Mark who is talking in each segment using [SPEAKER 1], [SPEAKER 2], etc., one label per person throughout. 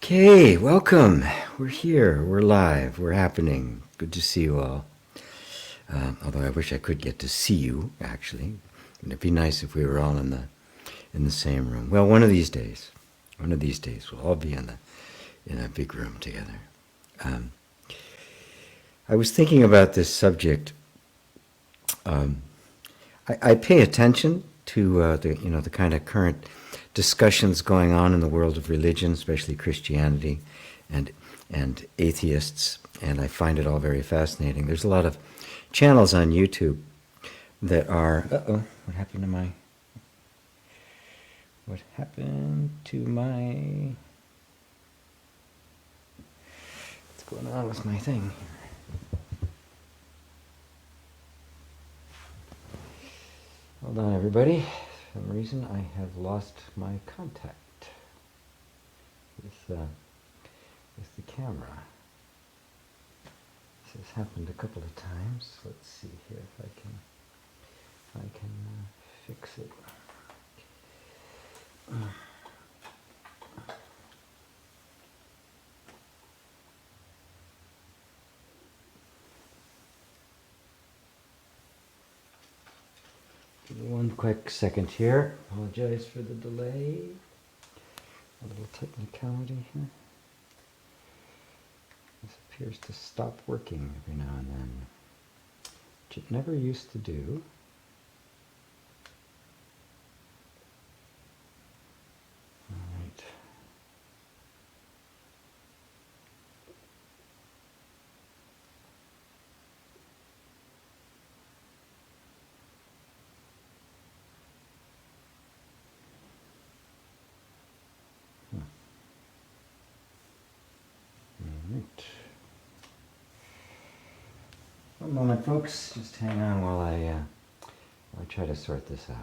[SPEAKER 1] Okay, welcome. We're here. We're live. We're happening. Good to see you all. Although I wish I could get to see you, actually. It'd be nice if we were all in the same room. Well, one of these days, we'll all be in a big room together. I was thinking about this subject. I pay attention to the kind of current discussions going on in the world of religion, especially Christianity and atheists, and I find it all very fascinating. There's a lot of channels on YouTube that are... what happened to my... What's going on with my thing here? Hold on, everybody. For some reason, I have lost my contact with the camera. This has happened a couple of times. Let's see here if I can fix it. Give me one quick second here. Apologize for the delay. A little technicality here. This appears to stop working every now and then, which it never used to do. All right. One moment, folks. Just hang on while I try to sort this out.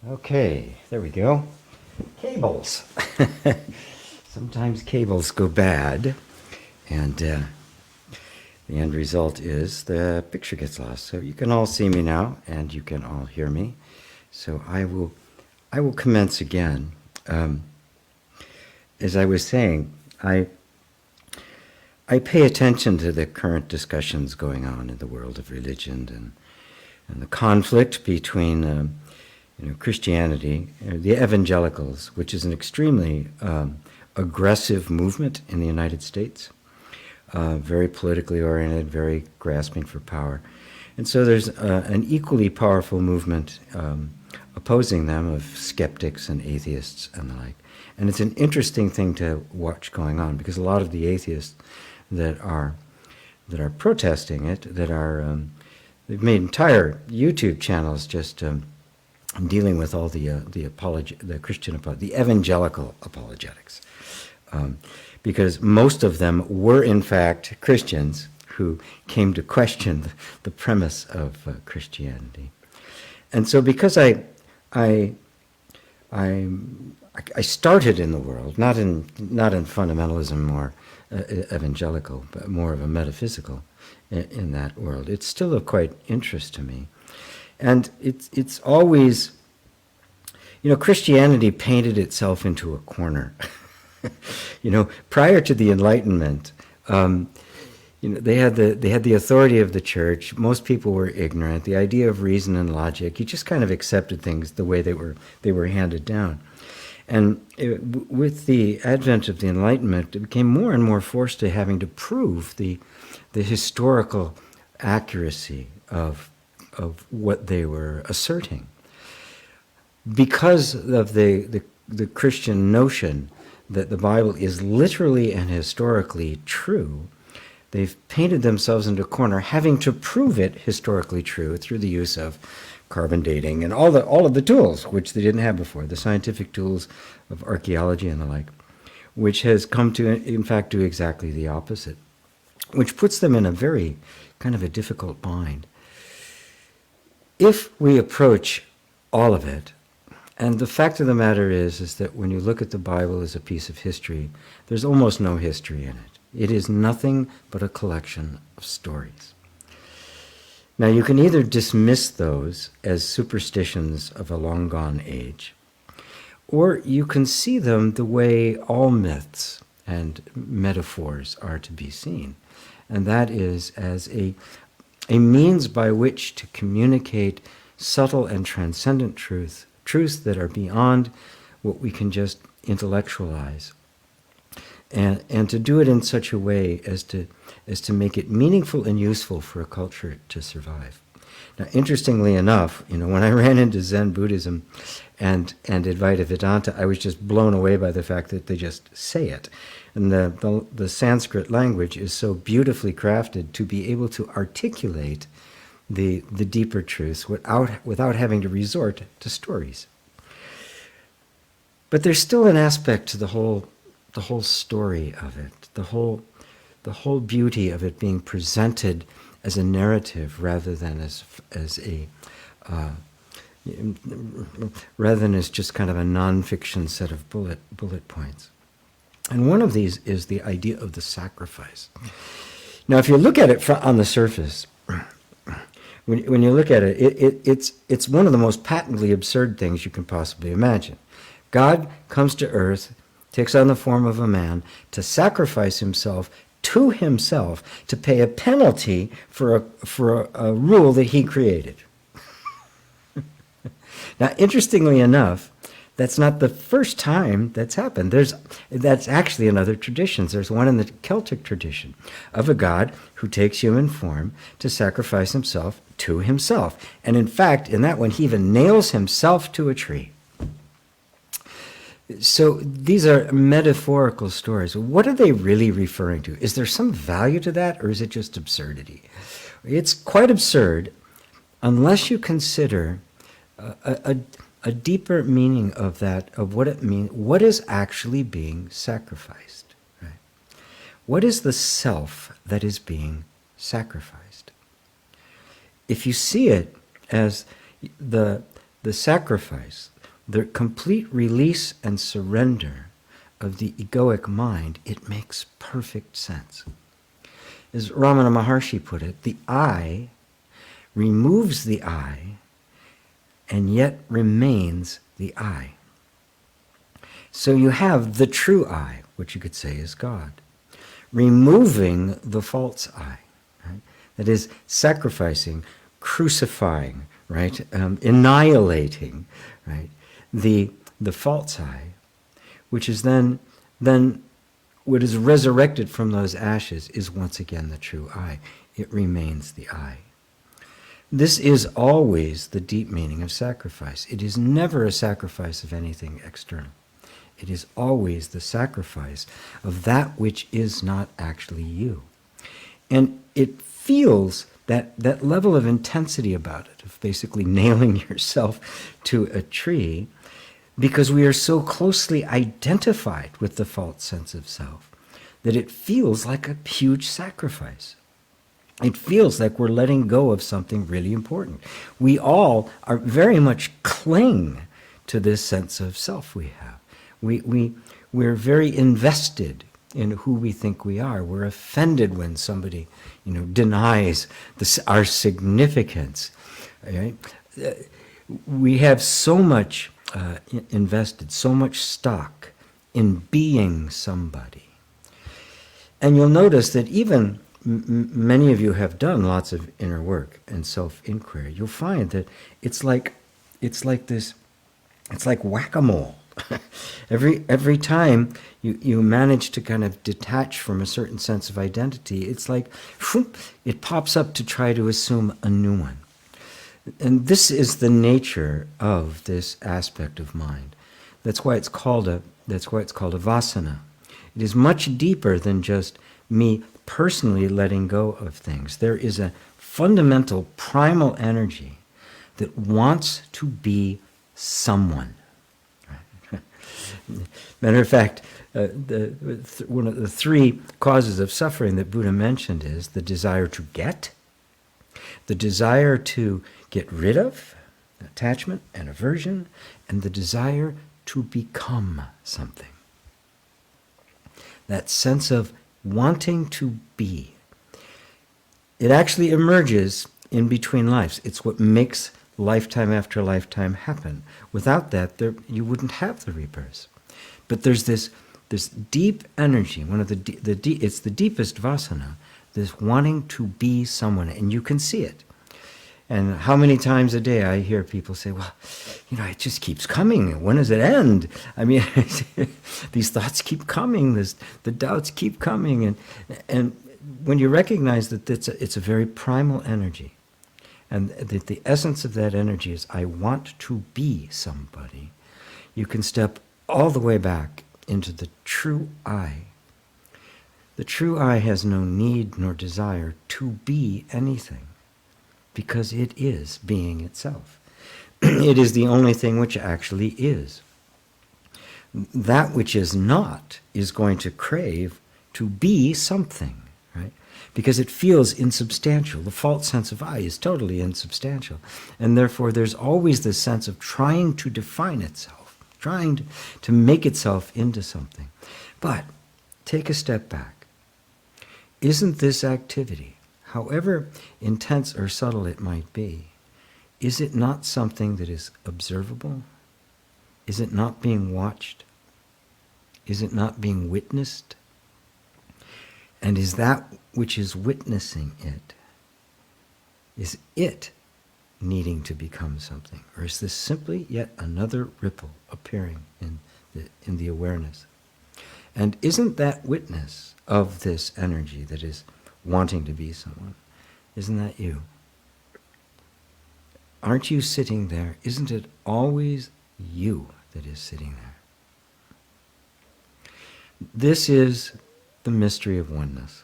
[SPEAKER 1] Okay, there we go. Cables. Sometimes cables go bad, and the end result is the picture gets lost. So you can all see me now, and you can all hear me. So I will commence again. As I was saying, I pay attention to the current discussions going on in the world of religion and the conflict between Christianity, the evangelicals, which is an extremely aggressive movement in the United States, very politically oriented, very grasping for power. And so there's an equally powerful movement opposing them of skeptics and atheists and the like. And it's an interesting thing to watch going on, because a lot of the atheists that are protesting it, they've made entire YouTube channels just dealing with all the evangelical apologetics, because most of them were in fact Christians who came to question the premise of Christianity. And so, because I started in the world, not in fundamentalism or evangelical, but more of a metaphysical in that world, it's still of quite interest to me. And it's always, Christianity painted itself into a corner. Prior to the Enlightenment, they had the authority of the church. Most people were ignorant. The idea of reason and logic, you just kind of accepted things the way they were handed down. And with the advent of the Enlightenment, it became more and more forced to having to prove the historical accuracy of what they were asserting. Because of the Christian notion that the Bible is literally and historically true, they've painted themselves into a corner, having to prove it historically true through the use of carbon dating and all of the tools which they didn't have before, the scientific tools of archaeology and the like, which has come to, in fact, do exactly the opposite, which puts them in a very kind of a difficult bind. If we approach all of it, and the fact of the matter is that when you look at the Bible as a piece of history, there's almost no history in it. It is nothing but a collection of stories. Now, you can either dismiss those as superstitions of a long-gone age, or you can see them the way all myths and metaphors are to be seen, and that is as a means by which to communicate subtle and transcendent truths that are beyond what we can just intellectualize, and to do it in such a way as to make it meaningful and useful for a culture to survive. Now, interestingly enough, when I ran into Zen Buddhism and Advaita Vedanta, I was just blown away by the fact that they just say it. And the Sanskrit language is so beautifully crafted to be able to articulate the deeper truths without having to resort to stories. But there's still an aspect to the whole story of it, the whole beauty of it being presented as a narrative rather than as just kind of a non-fiction set of bullet points. And one of these is the idea of the sacrifice. Now, if you look at it on the surface, when you look at it, it's one of the most patently absurd things you can possibly imagine. God comes to earth, takes on the form of a man, to sacrifice himself to himself to pay a penalty for a rule that he created. Now, interestingly enough, that's not the first time that's happened. That's actually in other traditions. There's one in the Celtic tradition of a god who takes human form to sacrifice himself to himself. And in fact, in that one, he even nails himself to a tree. So these are metaphorical stories. What are they really referring to? Is there some value to that, or is it just absurdity? It's quite absurd unless you consider a deeper meaning of that, of what it means, what is actually being sacrificed. Right? What is the self that is being sacrificed? If you see it as the sacrifice, the complete release and surrender of the egoic mind, it makes perfect sense. As Ramana Maharshi put it, the I removes the I and yet remains the I. So you have the true I, which you could say is God, removing the false I, right? That is sacrificing, crucifying, right? Annihilating, right? The false I, which is then what is resurrected from those ashes is once again the true I. It remains the I. This is always the deep meaning of sacrifice. It is never a sacrifice of anything external. It is always the sacrifice of that which is not actually you. And it feels that level of intensity about it, of basically nailing yourself to a tree, because we are so closely identified with the false sense of self that it feels like a huge sacrifice. It feels like we're letting go of something really important. We all are very much cling to this sense of self we have. We're very invested in who we think we are. We're offended when somebody, denies our significance. Right? We have so much invested, so much stock in being somebody. And you'll notice that even many of you have done lots of inner work and self-inquiry. You'll find that it's like whack-a-mole. Every time you manage to kind of detach from a certain sense of identity, it's like it pops up to try to assume a new one. And this is the nature of this aspect of mind. That's why it's called a vasana. It is much deeper than just me personally letting go of things. There is a fundamental primal energy that wants to be someone. Matter of fact, one of the three causes of suffering that Buddha mentioned is the desire to get, the desire to get rid of, attachment and aversion, and the desire to become something. That sense of wanting to be. It actually emerges in between lives. It's what makes lifetime after lifetime happen. Without that, you wouldn't have the rebirths. But there's this deep energy, it's the deepest vasana, this wanting to be someone, and you can see it. And how many times a day I hear people say, well, it just keeps coming. When does it end? I mean, these thoughts keep coming, the doubts keep coming. And when you recognize that it's a very primal energy, and that the essence of that energy is, I want to be somebody, you can step all the way back into the true I. The true I has no need nor desire to be anything, because it is being itself. It is the only thing which actually is. That which is not is going to crave to be something, right? Because it feels insubstantial. The false sense of I is totally insubstantial. And therefore there's always this sense of trying to define itself, trying to make itself into something. But take a step back. Isn't this activity, however intense or subtle it might be, is it not something that is observable? Is it not being watched? Is it not being witnessed? And is that which is witnessing it, is it needing to become something? Or is this simply yet another ripple appearing in the awareness? And isn't that witness of this energy that is wanting to be someone, isn't that you? Aren't you sitting there? Isn't it always you that is sitting there? This is the mystery of oneness.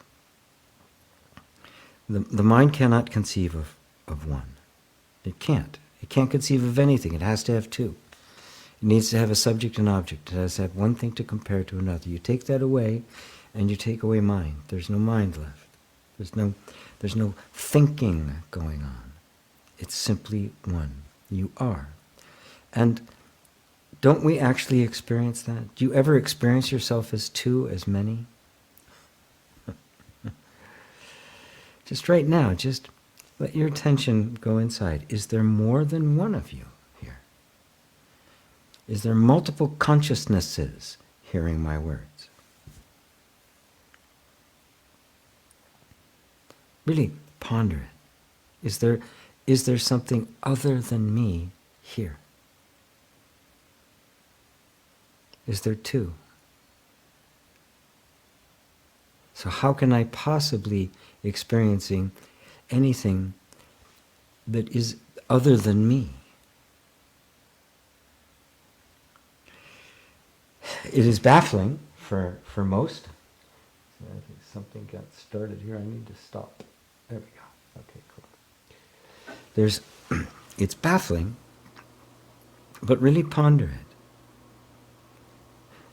[SPEAKER 1] The mind cannot conceive of one. It can't. It can't conceive of anything. It has to have two. It needs to have a subject and object. It has to have one thing to compare to another. You take that away, and you take away mind. There's no mind left. There's no thinking going on. It's simply one. You are. And don't we actually experience that? Do you ever experience yourself as two, as many? Just right now, just let your attention go inside. Is there more than one of you here? Is there multiple consciousnesses hearing my words? Really ponder it. Is there something other than me here? is there two? So how can I possibly experiencing anything that is other than me? It is baffling for most. I think something got started here. I need to stop. There we go. Okay, cool. It's baffling, but really ponder it.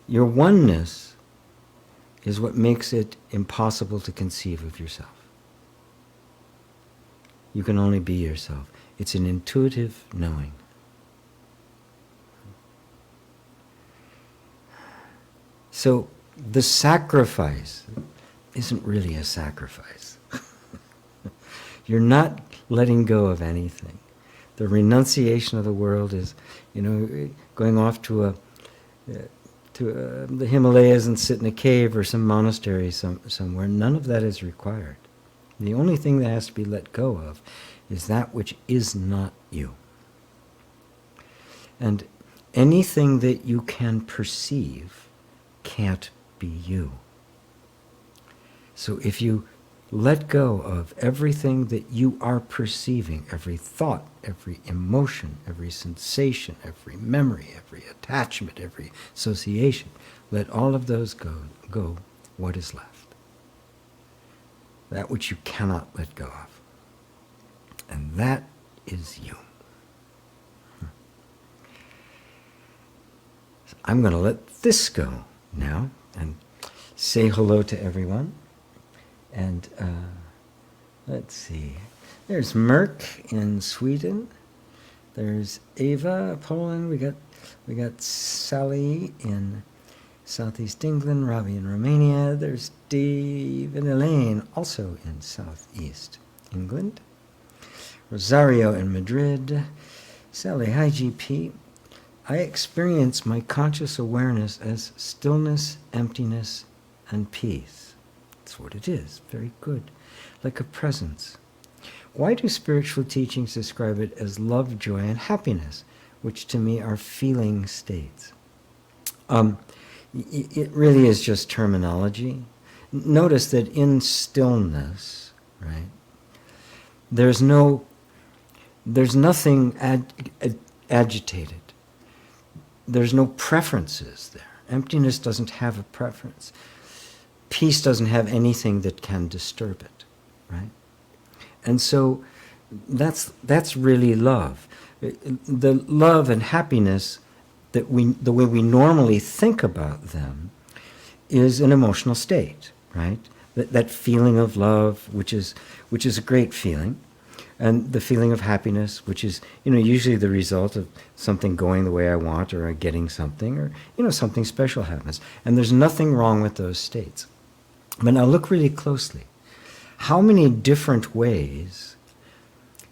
[SPEAKER 1] Your oneness is what makes it impossible to conceive of yourself. You can only be yourself. It's an intuitive knowing. So the sacrifice isn't really a sacrifice. You're not letting go of anything. The renunciation of the world is, going off to the Himalayas and sit in a cave or some monastery somewhere. None of that is required. The only thing that has to be let go of is that which is not you. And anything that you can perceive can't be you. So if you let go of everything that you are perceiving, every thought, every emotion, every sensation, every memory, every attachment, every association, let all of those go, what is left? That which you cannot let go of. And that is you. So I'm going to let this go now and say hello to everyone. And let's see. There's Merck in Sweden. There's Ava, Poland. We got Sally in Southeast England. Ravi in Romania. There's Dave and Elaine, also in Southeast England. Rosario in Madrid. Sally, hi GP. I experience my conscious awareness as stillness, emptiness, and peace. That's what it is. Very good. Like a presence. Why do spiritual teachings describe it as love, joy, and happiness, which to me are feeling states? It really is just terminology. Notice that in stillness, right, there's nothing agitated. There's no preferences there. Emptiness doesn't have a preference. Peace doesn't have anything that can disturb it, right? And so that's really love. The love and happiness that the way we normally think about them is an emotional state, right? That feeling of love, which is a great feeling, and the feeling of happiness, which is usually the result of something going the way I want, or getting something, or something special happens. And there's nothing wrong with those states. But now look really closely. How many different ways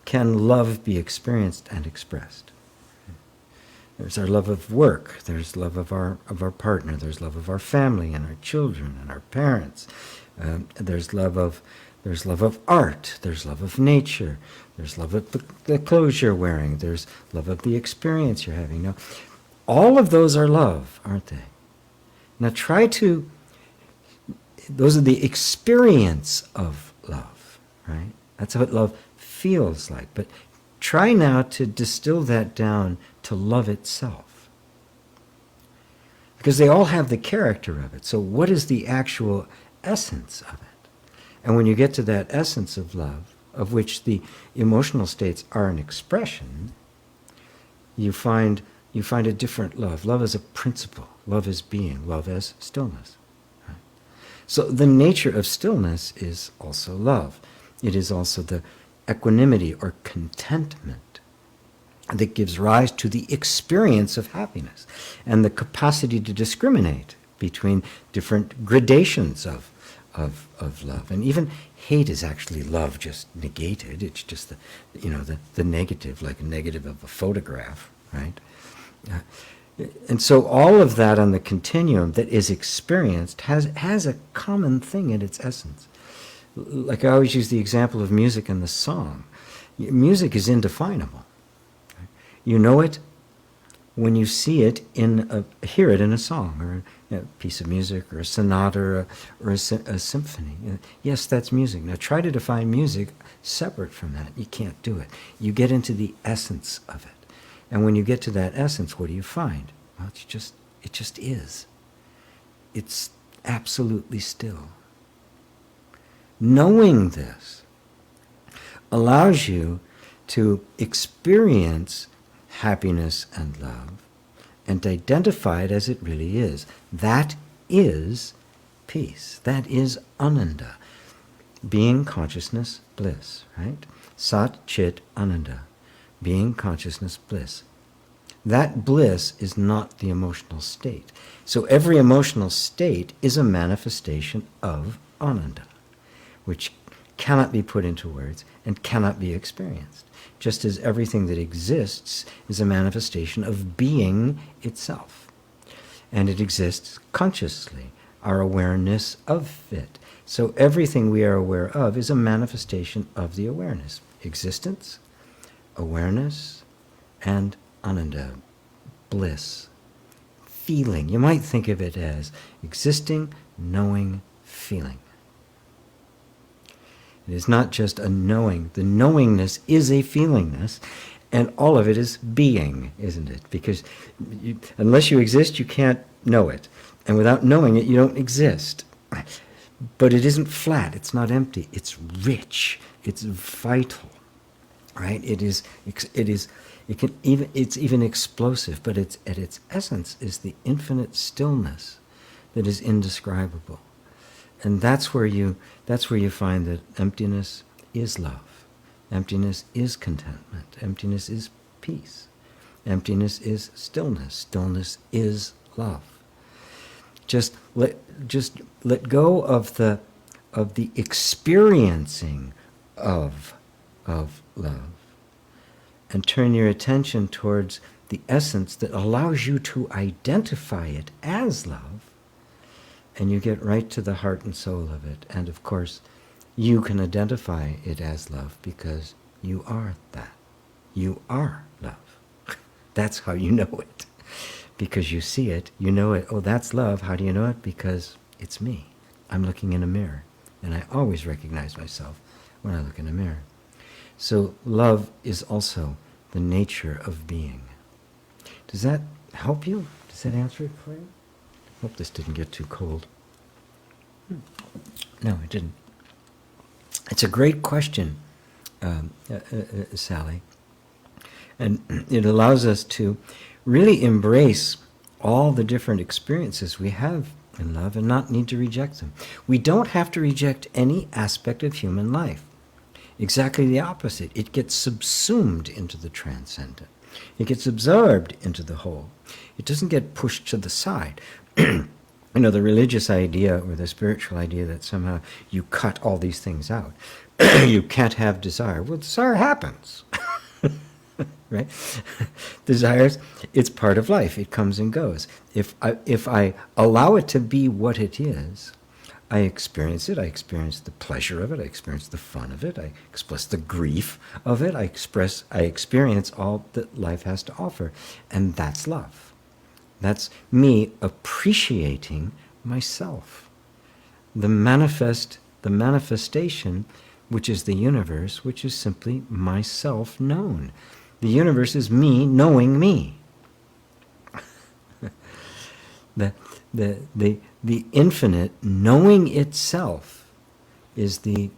[SPEAKER 1] can love be experienced and expressed? There's our love of work. There's love of our partner. There's love of our family and our children and our parents. There's love of art. There's love of nature. There's love of the clothes you're wearing. There's love of the experience you're having. Now, all of those are love, aren't they? Now those are the experience of love, right? That's what love feels like. But try now to distill that down to love itself. Because they all have the character of it. So what is the actual essence of it? And when you get to that essence of love, of which the emotional states are an expression, you find a different love. Love as a principle. Love as being. Love as stillness. So the nature of stillness is also love. It is also the equanimity or contentment that gives rise to the experience of happiness and the capacity to discriminate between different gradations of love. And even hate is actually love just negated. It's just the negative, like a negative of a photograph, right? And so all of that on the continuum that is experienced has a common thing in its essence. Like I always use the example of music and the song. Music is indefinable. You know it when you see it hear it in a song or a piece of music or a sonata or a symphony. Yes, that's music. Now try to define music separate from that. You can't do it. You get into the essence of it. And when you get to that essence, what do you find? Well, it just is. It's absolutely still. Knowing this allows you to experience happiness and love and identify it as it really is. That is peace. That is ananda. Being, consciousness, bliss, right? Sat, Chit, Ananda. Being, consciousness, bliss. That bliss is not the emotional state. So every emotional state is a manifestation of Ananda, which cannot be put into words and cannot be experienced. Just as everything that exists is a manifestation of being itself. And it exists consciously, our awareness of it. So everything we are aware of is a manifestation of the awareness. Existence, awareness, and Ananda, bliss, feeling. You might think of it as existing, knowing, feeling. It is not just a knowing. The knowingness is a feelingness, and all of it is being, isn't it? Because unless you exist, you can't know it. And without knowing it, you don't exist. But it isn't flat. It's not empty. It's rich. It's vital, right? It's even explosive, but it's at its essence is the infinite stillness that is indescribable. And that's where you find that emptiness is love. Emptiness is contentment. Emptiness is peace. Emptiness is stillness. Stillness is love. Just let go of the experiencing of love, and turn your attention towards the essence that allows you to identify it as love, and you get right to the heart and soul of it. And of course, you can identify it as love because you are that. You are love. That's how you know it. Because you see it, you know it. Oh, that's love. How do you know it? Because it's me. I'm looking in a mirror. And I always recognize myself when I look in a mirror. So love is also the nature of being. Does that help you? Does that answer it for you? I hope this didn't get too cold. No, it didn't. It's a great question, Sally. And it allows us to really embrace all the different experiences we have in love and not need to reject them. We don't have to reject any aspect of human life. Exactly the opposite. It gets subsumed into the transcendent. It gets absorbed into the whole. It doesn't get pushed to the side. You know, the religious idea or the spiritual idea that somehow you cut all these things out. You can't have desire. Well, desire happens. Right? Desires, it's part of life. It comes and goes. If I allow it to be what it is, I experience it. I experience the pleasure of it. I experience the fun of it. I express the grief of it. I experience all that life has to offer. And that's love. That's me appreciating myself. The manifestation, which is the universe, which is simply myself known. The universe is me knowing me. The infinite knowing itself is the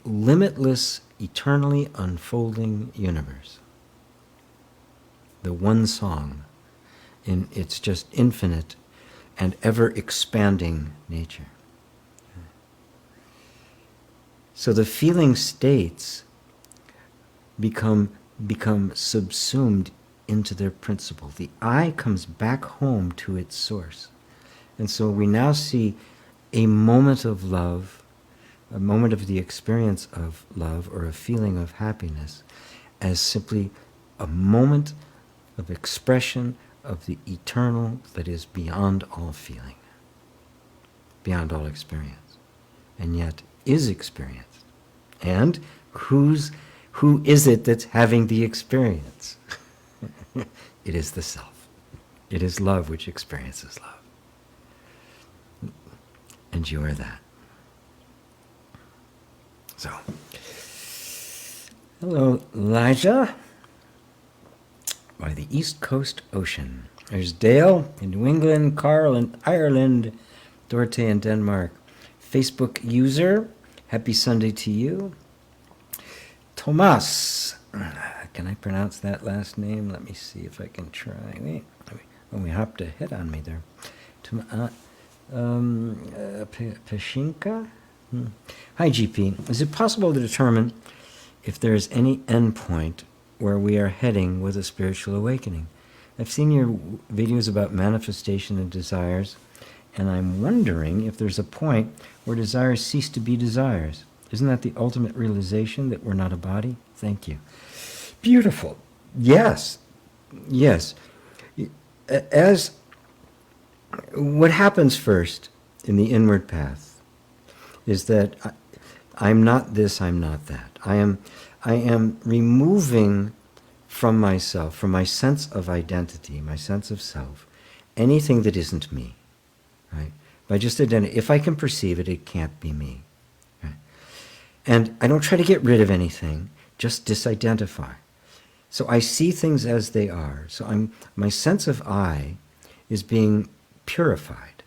[SPEAKER 1] limitless, eternally unfolding universe. The one song in its just infinite and ever expanding nature. So the feeling states become subsumed into their principle. The I comes back home to its source. And so we now see a moment of love, a moment of the experience of love or a feeling of happiness as simply a moment of expression of the eternal that is beyond all feeling, beyond all experience, and yet is experienced. And who is it that's having the experience? It is the self. It is love which experiences love. And you are that. So, hello, Elijah, by the East Coast Ocean. There's Dale in New England, Carl in Ireland, Dorothy in Denmark. Facebook user, happy Sunday to you. Tomas, can I pronounce that last name? Let me see if I can try. Wait, we hopped ahead on me there. Peshinka? Hi, GP. Is it possible to determine if there is any endpoint where we are heading with a spiritual awakening? I've seen your videos about manifestation and desires, and I'm wondering if there's a point where desires cease to be desires. Isn't that the ultimate realization that we're not a body? Thank you. Beautiful. Yes. Yes. As what happens first in the inward path is that I'm not this, I'm not that. I am removing from myself, from my sense of identity, my sense of self, anything that isn't me. Right? By just identity, if I can perceive it, it can't be me. Right? And I don't try to get rid of anything, just disidentify. So I see things as they are. So my sense of I is being purified,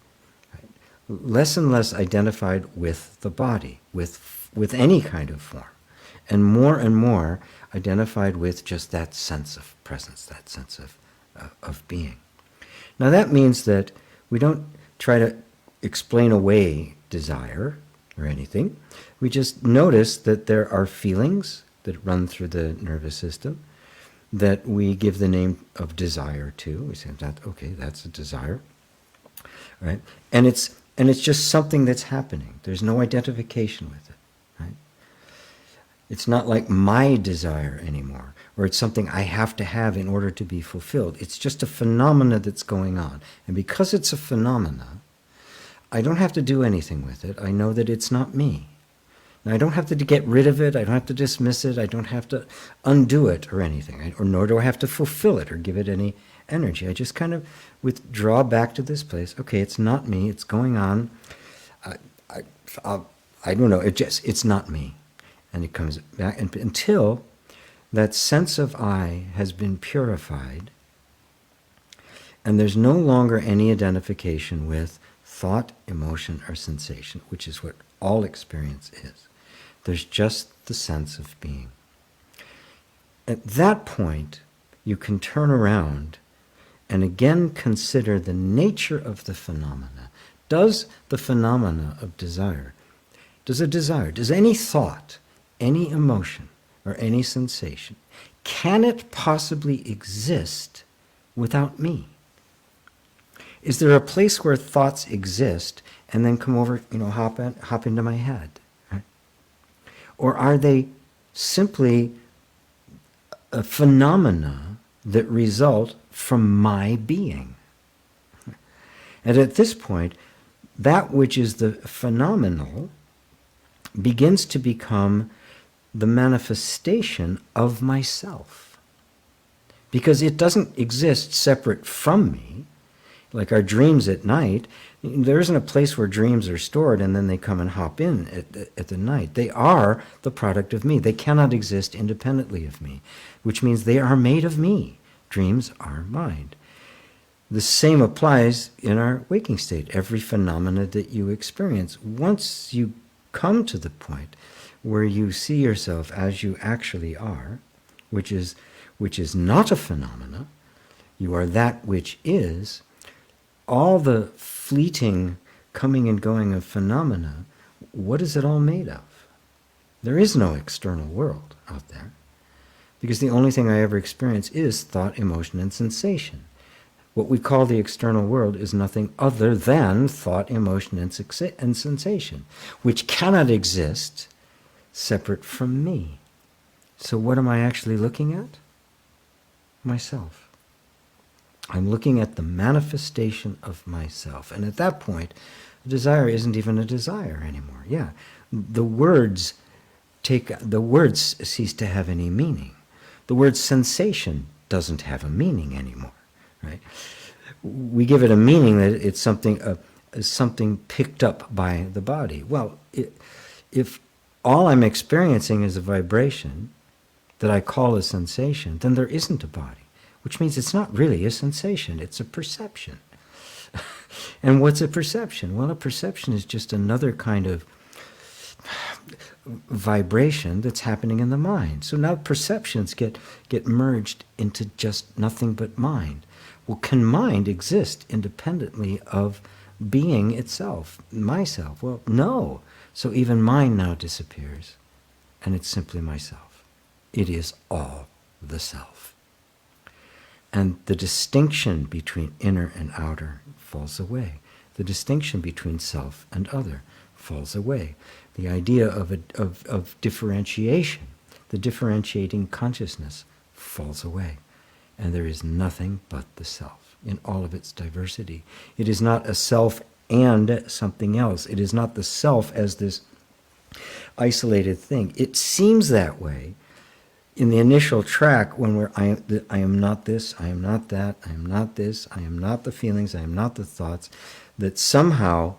[SPEAKER 1] right? Less and less identified with the body, with any kind of form, and more identified with just that sense of presence, that sense of being. Now that means that we don't try to explain away desire or anything. We just notice that there are feelings that run through the nervous system that we give the name of desire to. We say, that's a desire. Right? And it's just something that's happening. There's no identification with it. Right? It's not like my desire anymore, or it's something I have to have in order to be fulfilled. It's just a phenomena that's going on. And because it's a phenomena, I don't have to do anything with it. I know that it's not me. Now, I don't have to get rid of it. I don't have to dismiss it. I don't have to undo it or anything. Nor do I have to fulfill it or give it any energy. I just kind of withdraw back to this place. Okay, it's not me. It's going on. I don't know. It's not me. And it comes back until that sense of I has been purified, and there's no longer any identification with thought, emotion, or sensation, which is what all experience is. There's just the sense of being. At that point, you can turn around and again consider the nature of the phenomena. Does the phenomena of desire, does any thought, any emotion, or any sensation, can it possibly exist without me? Is there a place where thoughts exist and then come over, hop into my head? Right? Or are they simply a phenomena that result from my being? And at this point, that which is the phenomenal begins to become the manifestation of myself. Because it doesn't exist separate from me. Like our dreams at night, there isn't a place where dreams are stored and then they come and hop in at the night. They are the product of me. They cannot exist independently of me, which means they are made of me. Dreams are mind. The same applies in our waking state. Every phenomena that you experience, once you come to the point where you see yourself as you actually are, which is not a phenomena, you are that which is, all the fleeting coming and going of phenomena, what is it all made of? There is no external world out there, because the only thing I ever experience is thought, emotion, and sensation. What we call the external world is nothing other than thought, emotion, and sensation, which cannot exist separate from me. So what am I actually looking at? Myself. I'm looking at the manifestation of myself. And at that point, a desire isn't even a desire anymore. Yeah, the words cease to have any meaning. The word sensation doesn't have a meaning anymore, right? we give it a meaning that it's something picked up by the body. Well, if all I'm experiencing is a vibration that I call a sensation, then there isn't a body, which means it's not really a sensation, it's a perception. And what's a perception? Well, a perception is just another kind of vibration that's happening in the mind. So now perceptions get merged into just nothing but mind. Well, can mind exist independently of being itself, myself? Well, no. So even mind now disappears, and it's simply myself. It is all the self. And the distinction between inner and outer falls away. The distinction between self and other falls away. The idea of differentiation, the differentiating consciousness, falls away. And there is nothing but the self in all of its diversity. It is not a self and something else. It is not the self as this isolated thing. It seems that way in the initial track when I am not this, I am not that, I am not this, I am not the feelings, I am not the thoughts, that somehow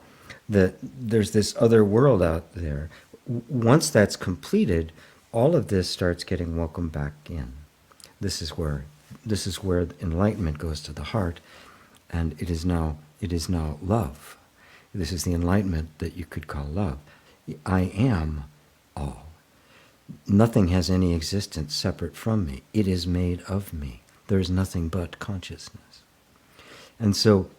[SPEAKER 1] that there's this other world out there. Once that's completed, all of this starts getting welcomed back in. This is where enlightenment goes to the heart, and it is now love. This is the enlightenment that you could call love. I am all. Nothing has any existence separate from me. It is made of me. There is nothing but consciousness. And so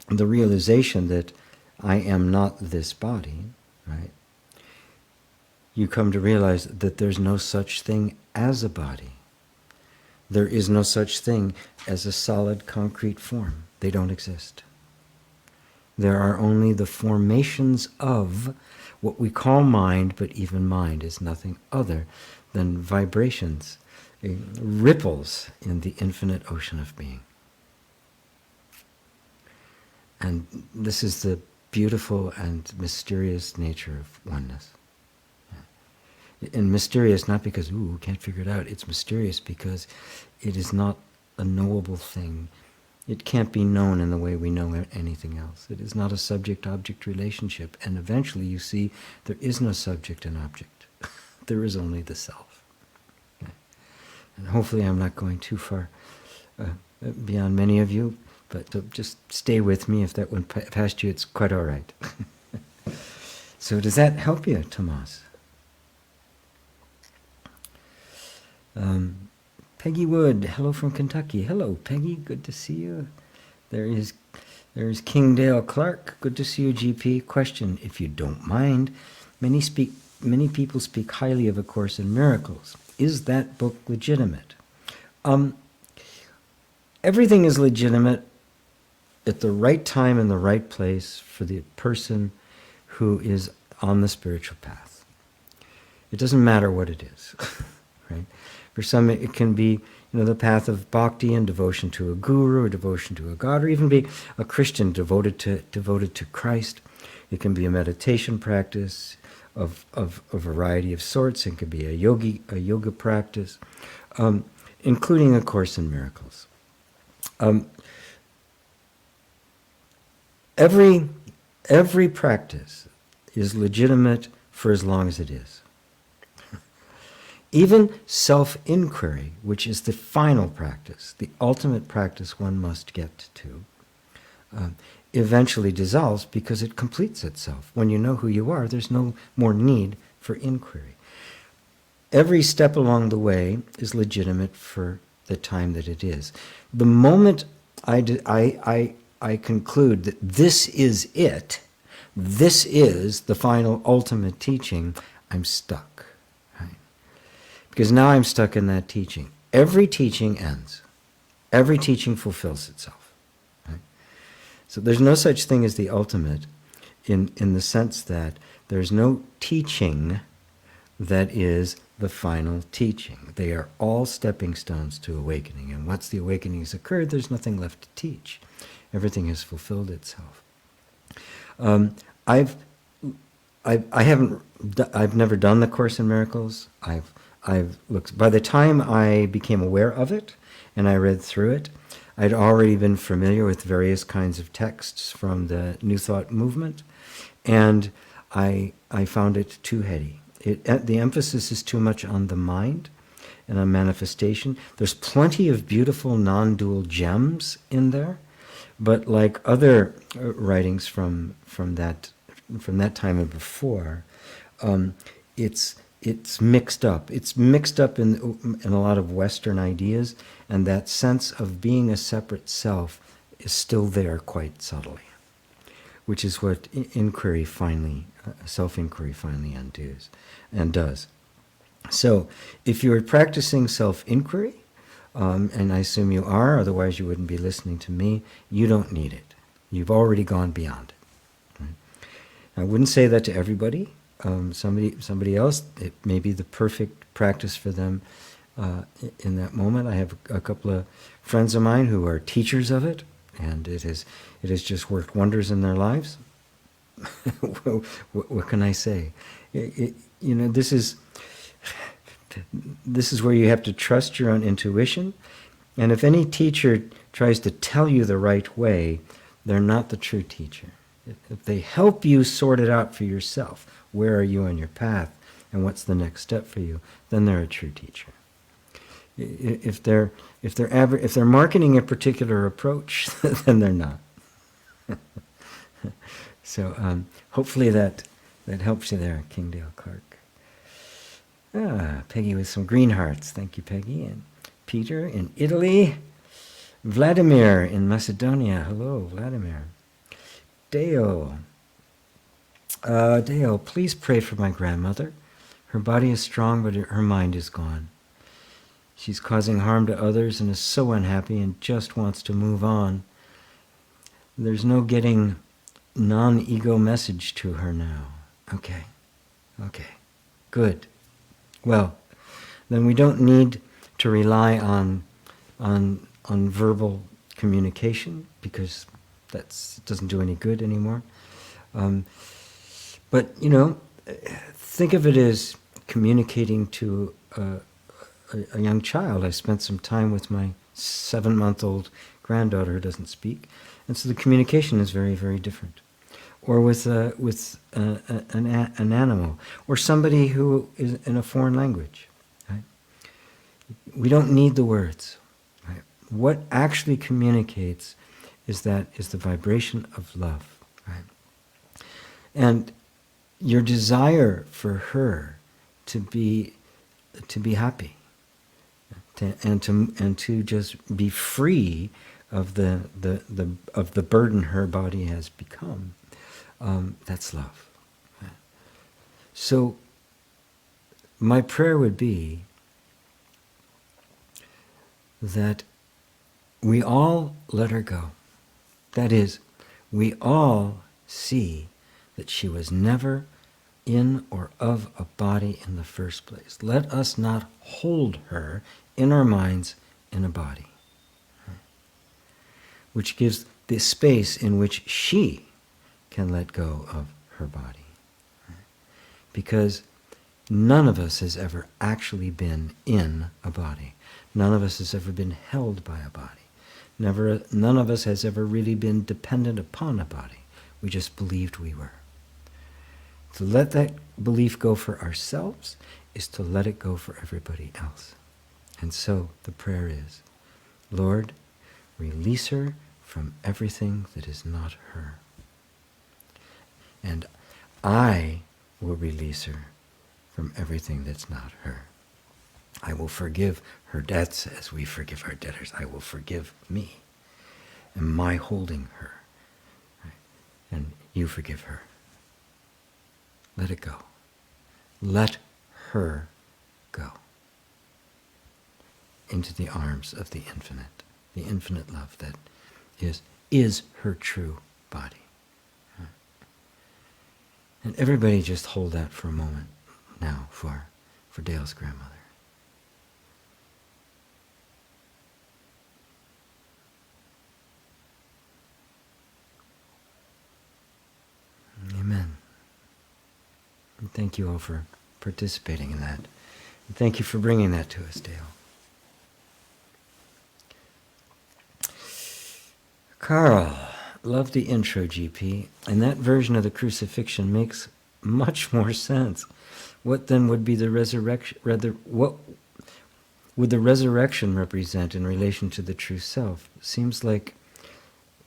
[SPEAKER 1] the realization that I am not this body, right? You come to realize that there's no such thing as a body. There is no such thing as a solid concrete form. They don't exist. There are only the formations of what we call mind, but even mind is nothing other than vibrations, ripples in the infinite ocean of being. And this is the beautiful and mysterious nature of oneness. And mysterious not because, we can't figure it out. It's mysterious because it is not a knowable thing. It can't be known in the way we know anything else. It is not a subject-object relationship. And eventually you see there is no subject and object. There is only the self. Okay. And hopefully I'm not going too far beyond many of you, but just stay with me. If that went past you, it's quite all right. So does that help you, Tomas? Peggy Wood, hello from Kentucky. Hello, Peggy, good to see you. There's Kingdale Clark, good to see you, GP. Question, if you don't mind, many people speak highly of A Course in Miracles. Is that book legitimate? Everything is legitimate at the right time and the right place for the person who is on the spiritual path. It doesn't matter what it is, right? For some, it can be, the path of bhakti and devotion to a guru or devotion to a god, or even be a Christian devoted to Christ. It can be a meditation practice of a variety of sorts. It could be a yoga practice, including A Course in Miracles. Every practice is legitimate for as long as it is. Even self-inquiry, which is the final practice, the ultimate practice one must get to, eventually dissolves because it completes itself. When you know who you are, there's no more need for inquiry. Every step along the way is legitimate for the time that it is. The moment I conclude that this is it, this is the final ultimate teaching, I'm stuck. Because now I'm stuck in that teaching. Every teaching ends. Every teaching fulfills itself. Right? So there's no such thing as the ultimate in the sense that there's no teaching that is the final teaching. They are all stepping stones to awakening. And once the awakening has occurred, there's nothing left to teach. Everything has fulfilled itself. I've never done the Course in Miracles. I've looked. By the time I became aware of it and I read through it, I'd already been familiar with various kinds of texts from the New Thought movement, and I found it too heady. The emphasis is too much on the mind and on manifestation. There's plenty of beautiful non-dual gems in there, but like other writings from that time and before, it's mixed up. It's mixed up in a lot of Western ideas, and that sense of being a separate self is still there quite subtly, which is what self-inquiry finally undoes and does. So, if you're practicing self-inquiry, and I assume you are, otherwise you wouldn't be listening to me, you don't need it. You've already gone beyond it. Right? I wouldn't say that to everybody. Somebody else, it may be the perfect practice for them in that moment. I have a couple of friends of mine who are teachers of it, and it has just worked wonders in their lives. What can I say? This is where you have to trust your own intuition. And if any teacher tries to tell you the right way, they're not the true teacher. If they help you sort it out for yourself, where are you on your path and what's the next step for you, then they're a true teacher. If they're marketing a particular approach, then they're not. So hopefully that helps you there, Kingdale Clark. Peggy with some green hearts. Thank you, Peggy. And Peter in Italy. Vladimir in Macedonia. Hello, Vladimir. Deo. Deo, please pray for my grandmother. Her body is strong, but her mind is gone. She's causing harm to others and is so unhappy and just wants to move on. There's no getting non-ego message to her now. Okay. Good. Well, then we don't need to rely on verbal communication, because that doesn't do any good anymore. But think of it as communicating to a young child. I spent some time with my 7-month-old granddaughter who doesn't speak, and so the communication is very, very different. Or with an animal, or somebody who is in a foreign language. Right? We don't need the words. Right? What actually communicates is the vibration of love. Right? And your desire for her to be happy, and to just be free of the burden her body has become. That's love. So my prayer would be that we all let her go. That is, we all see that she was never in or of a body in the first place. Let us not hold her in our minds in a body, which gives the space in which she can let go of her body. Because none of us has ever actually been in a body. None of us has ever been held by a body. None of us has ever really been dependent upon a body. We just believed we were. To let that belief go for ourselves is to let it go for everybody else. And so the prayer is, Lord, release her from everything that is not her. And I will release her from everything that's not her. I will forgive her debts as we forgive our debtors. I will forgive me and my holding her. Right? And you forgive her. Let it go. Let her go into the arms of the infinite love that is her true body. And everybody just hold that for a moment now for Dale's grandmother. Amen. And thank you all for participating in that. And thank you for bringing that to us, Dale. Carl, love the intro, GP. And that version of the crucifixion makes much more sense. What then would be the resurrection? Rather, what would the resurrection represent in relation to the true self? Seems like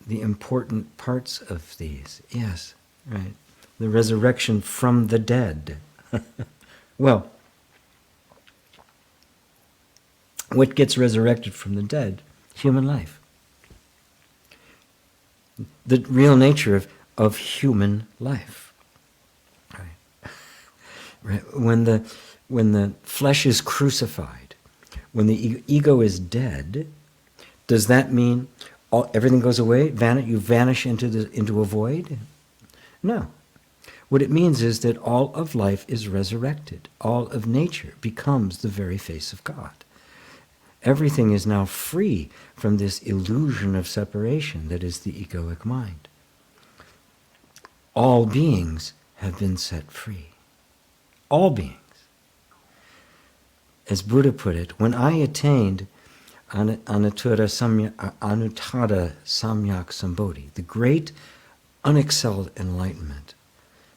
[SPEAKER 1] the important parts of these. Yes, right. The resurrection from the dead. Well, what gets resurrected from the dead? Human life. The real nature of human life. Right. Right. When the flesh is crucified, when the ego is dead, does that mean everything goes away? You vanish into a void? No. What it means is that all of life is resurrected. All of nature becomes the very face of God. Everything is now free from this illusion of separation that is the egoic mind. All beings have been set free. All beings. As Buddha put it, when I attained Anuttara Samyak Sambodhi, the great unexcelled enlightenment,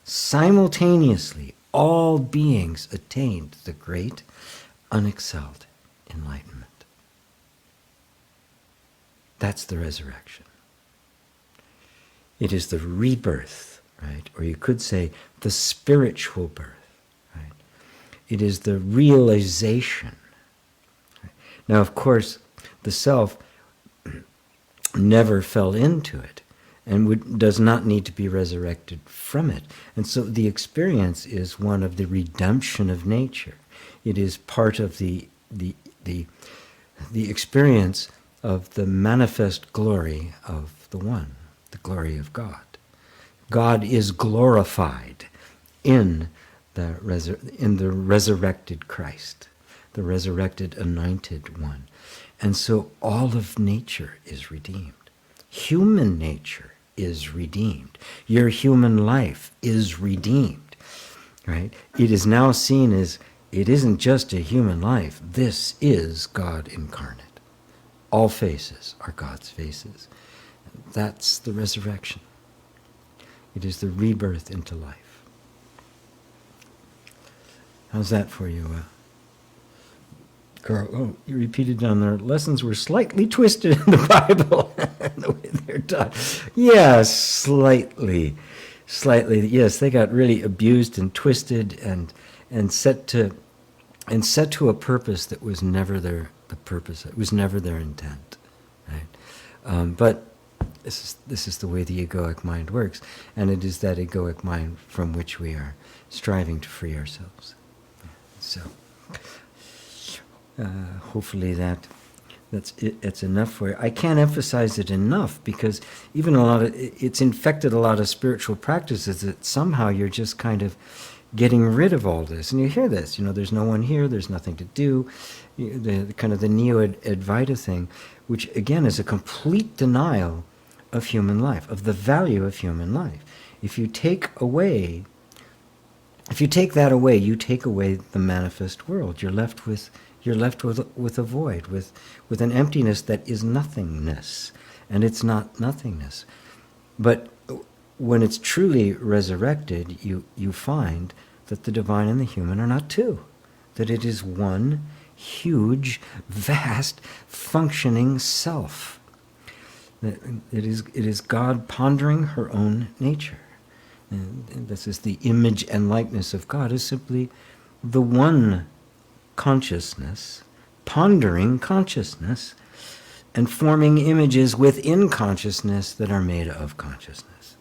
[SPEAKER 1] simultaneously all beings attained the great unexcelled enlightenment. That's the resurrection. It is the rebirth, right? Or you could say the spiritual birth, right? It is the realization. Right? Now, of course, the self never fell into it and does not need to be resurrected from it. And so the experience is one of the redemption of nature. It is part of the experience of the manifest glory of the One, the glory of God. God is glorified in the resurrected Christ, the resurrected anointed one. And so all of nature is redeemed. Human nature is redeemed. Your human life is redeemed, right? It is now seen as, it isn't just a human life. This is God incarnate. All faces are God's faces. That's the resurrection. It is the rebirth into life. How's that for you, Carl? Oh, you repeated down there, lessons were slightly twisted in the Bible, the way they're taught. Yes, slightly. Yes, they got really abused and twisted and set to a purpose that was never the purpose. It was never their intent, right? But this is the way the egoic mind works, and it is that egoic mind from which we are striving to free ourselves. So, hopefully that's enough for you. I can't emphasize it enough because even it's infected a lot of spiritual practices that somehow you're just kind of getting rid of all this. And you hear this, there's no one here, there's nothing to do, the kind of the neo-Advaita thing, which again is a complete denial of human life, of the value of human life. If you take that away, you take away the manifest world. You're left with a void, with an emptiness that is nothingness, and it's not nothingness. But when it's truly resurrected, you find that the divine and the human are not two, that it is one huge, vast, functioning self. It is God pondering her own nature. And this is the image and likeness of God, is simply the one consciousness, pondering consciousness, and forming images within consciousness that are made of consciousness.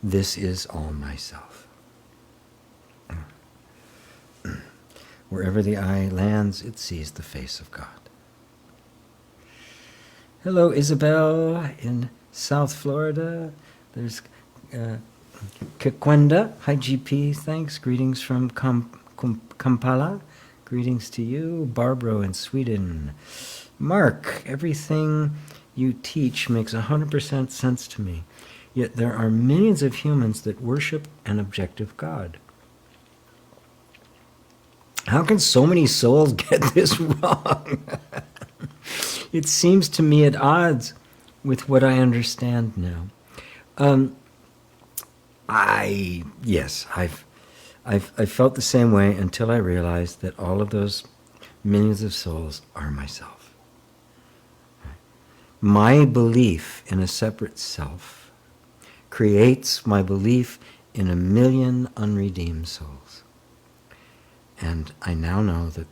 [SPEAKER 1] This is all myself. Wherever the eye lands, it sees the face of God. Hello, Isabel in South Florida. There's Kakwenda. Hi, GP. Thanks. Greetings from Kampala. Greetings to you. Barbara in Sweden. Mark, everything you teach makes 100% sense to me. Yet there are millions of humans that worship an objective God. How can so many souls get this wrong? It seems to me at odds with what I understand now. I've felt the same way until I realized that all of those millions of souls are myself. My belief in a separate self creates my belief in a million unredeemed souls. And I now know that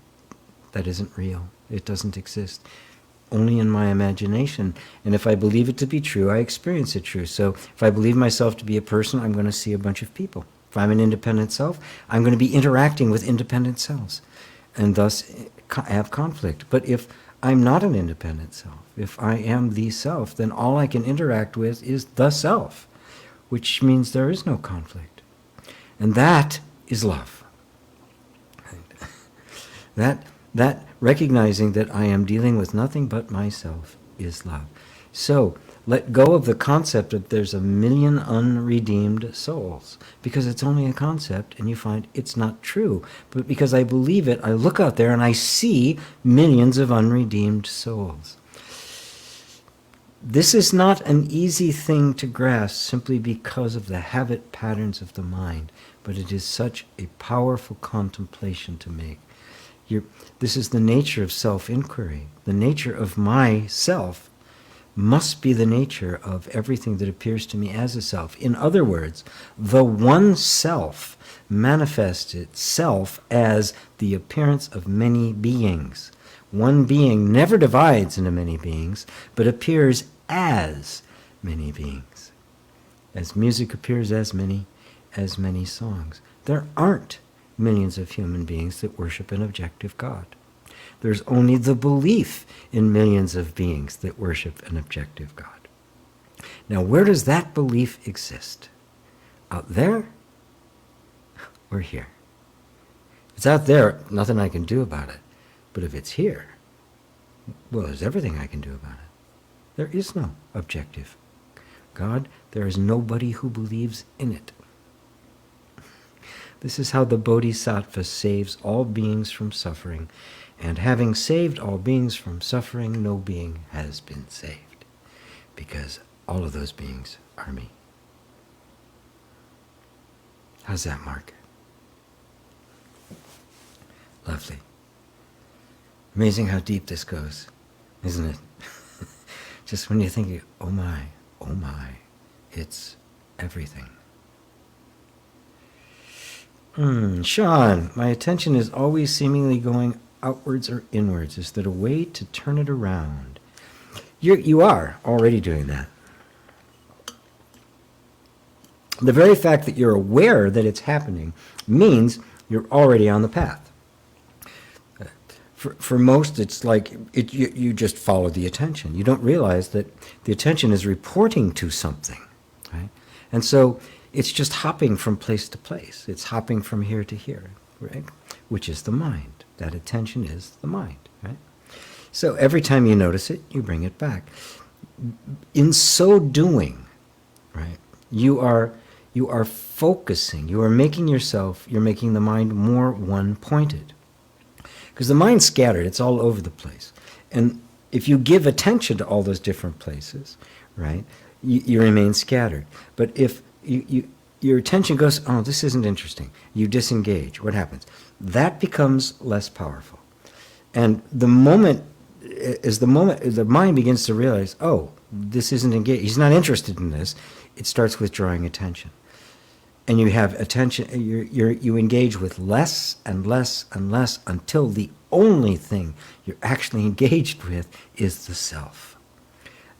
[SPEAKER 1] that isn't real. It doesn't exist. Only in my imagination. And if I believe it to be true, I experience it true. So if I believe myself to be a person, I'm going to see a bunch of people. If I'm an independent self, I'm going to be interacting with independent selves and thus have conflict. But if I'm not an independent self, if I am the self, then all I can interact with is the self, which means there is no conflict. And that is love. That recognizing that I am dealing with nothing but myself is love. So let go of the concept that there's a million unredeemed souls, because it's only a concept and you find it's not true. But because I believe it, I look out there and I see millions of unredeemed souls. This is not an easy thing to grasp simply because of the habit patterns of the mind, but it is such a powerful contemplation to make. This is the nature of self-inquiry. The nature of myself must be the nature of everything that appears to me as a self. In other words, the one self manifests itself as the appearance of many beings. One being never divides into many beings, but appears as many beings. As music appears as many songs. There aren't millions of human beings that worship an objective God. There's only the belief in millions of beings that worship an objective God. Now, where does that belief exist? Out there or here? If it's out there, nothing I can do about it. But if it's here, well, there's everything I can do about it. There is no objective God. There is nobody who believes in it. This is how the Bodhisattva saves all beings from suffering. And having saved all beings from suffering, no being has been saved. Because all of those beings are me. How's that, Mark? Lovely. Amazing how deep this goes, isn't it? Just when you think, oh my, it's everything. Sean, my attention is always seemingly going outwards or inwards. Is there a way to turn it around? You are already doing that. The very fact that you're aware that it's happening means you're already on the path. For most, it's like you just follow the attention. You don't realize that the attention is reporting to something, right? And so it's just hopping from place to place. It's hopping from here to here, right? Which is the mind. That attention is the mind, right? So every time you notice it, you bring it back. In so doing, right, you are focusing. You're making the mind more one-pointed. Because the mind's scattered. It's all over the place. And if you give attention to all those different places, right, you remain scattered. But if your attention goes, oh, this isn't interesting, you disengage, what happens? That becomes less powerful. And the mind begins to realize, oh, this isn't engaged, he's not interested in this, it starts withdrawing attention. And you have attention, you engage with less and less and less until the only thing you're actually engaged with is the self.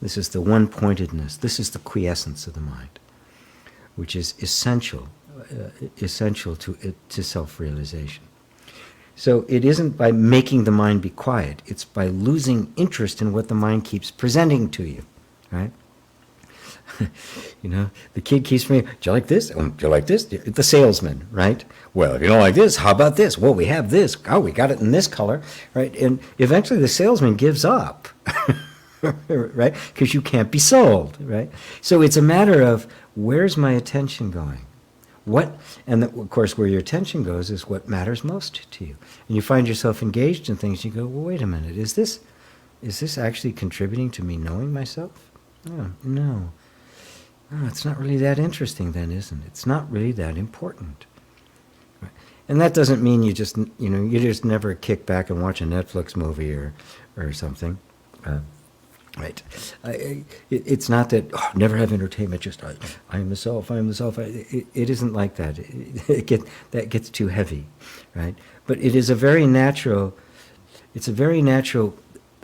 [SPEAKER 1] This is the one-pointedness. This is the quiescence of the mind, which is essential to self-realization. So it isn't by making the mind be quiet. It's by losing interest in what the mind keeps presenting to you, right? The kid keeps me, do you like this? Do you like this? The salesman, right? Well, if you don't like this, how about this? Well, we have this. Oh, we got it in this color, right? And eventually the salesman gives up, right? Because you can't be sold, right? So it's a matter of, where's my attention going? Of course, where your attention goes is what matters most to you. And you find yourself engaged in things, you go, well, wait a minute, is this actually contributing to me knowing myself? Oh, no. Oh, it's not really that interesting then, isn't it? It's not really that important. Right. And that doesn't mean you just, you just never kick back and watch a Netflix movie or something. Right. It's not that, never have entertainment, just I am the self, I am the self. It isn't like that. That gets too heavy, right? But it is a very natural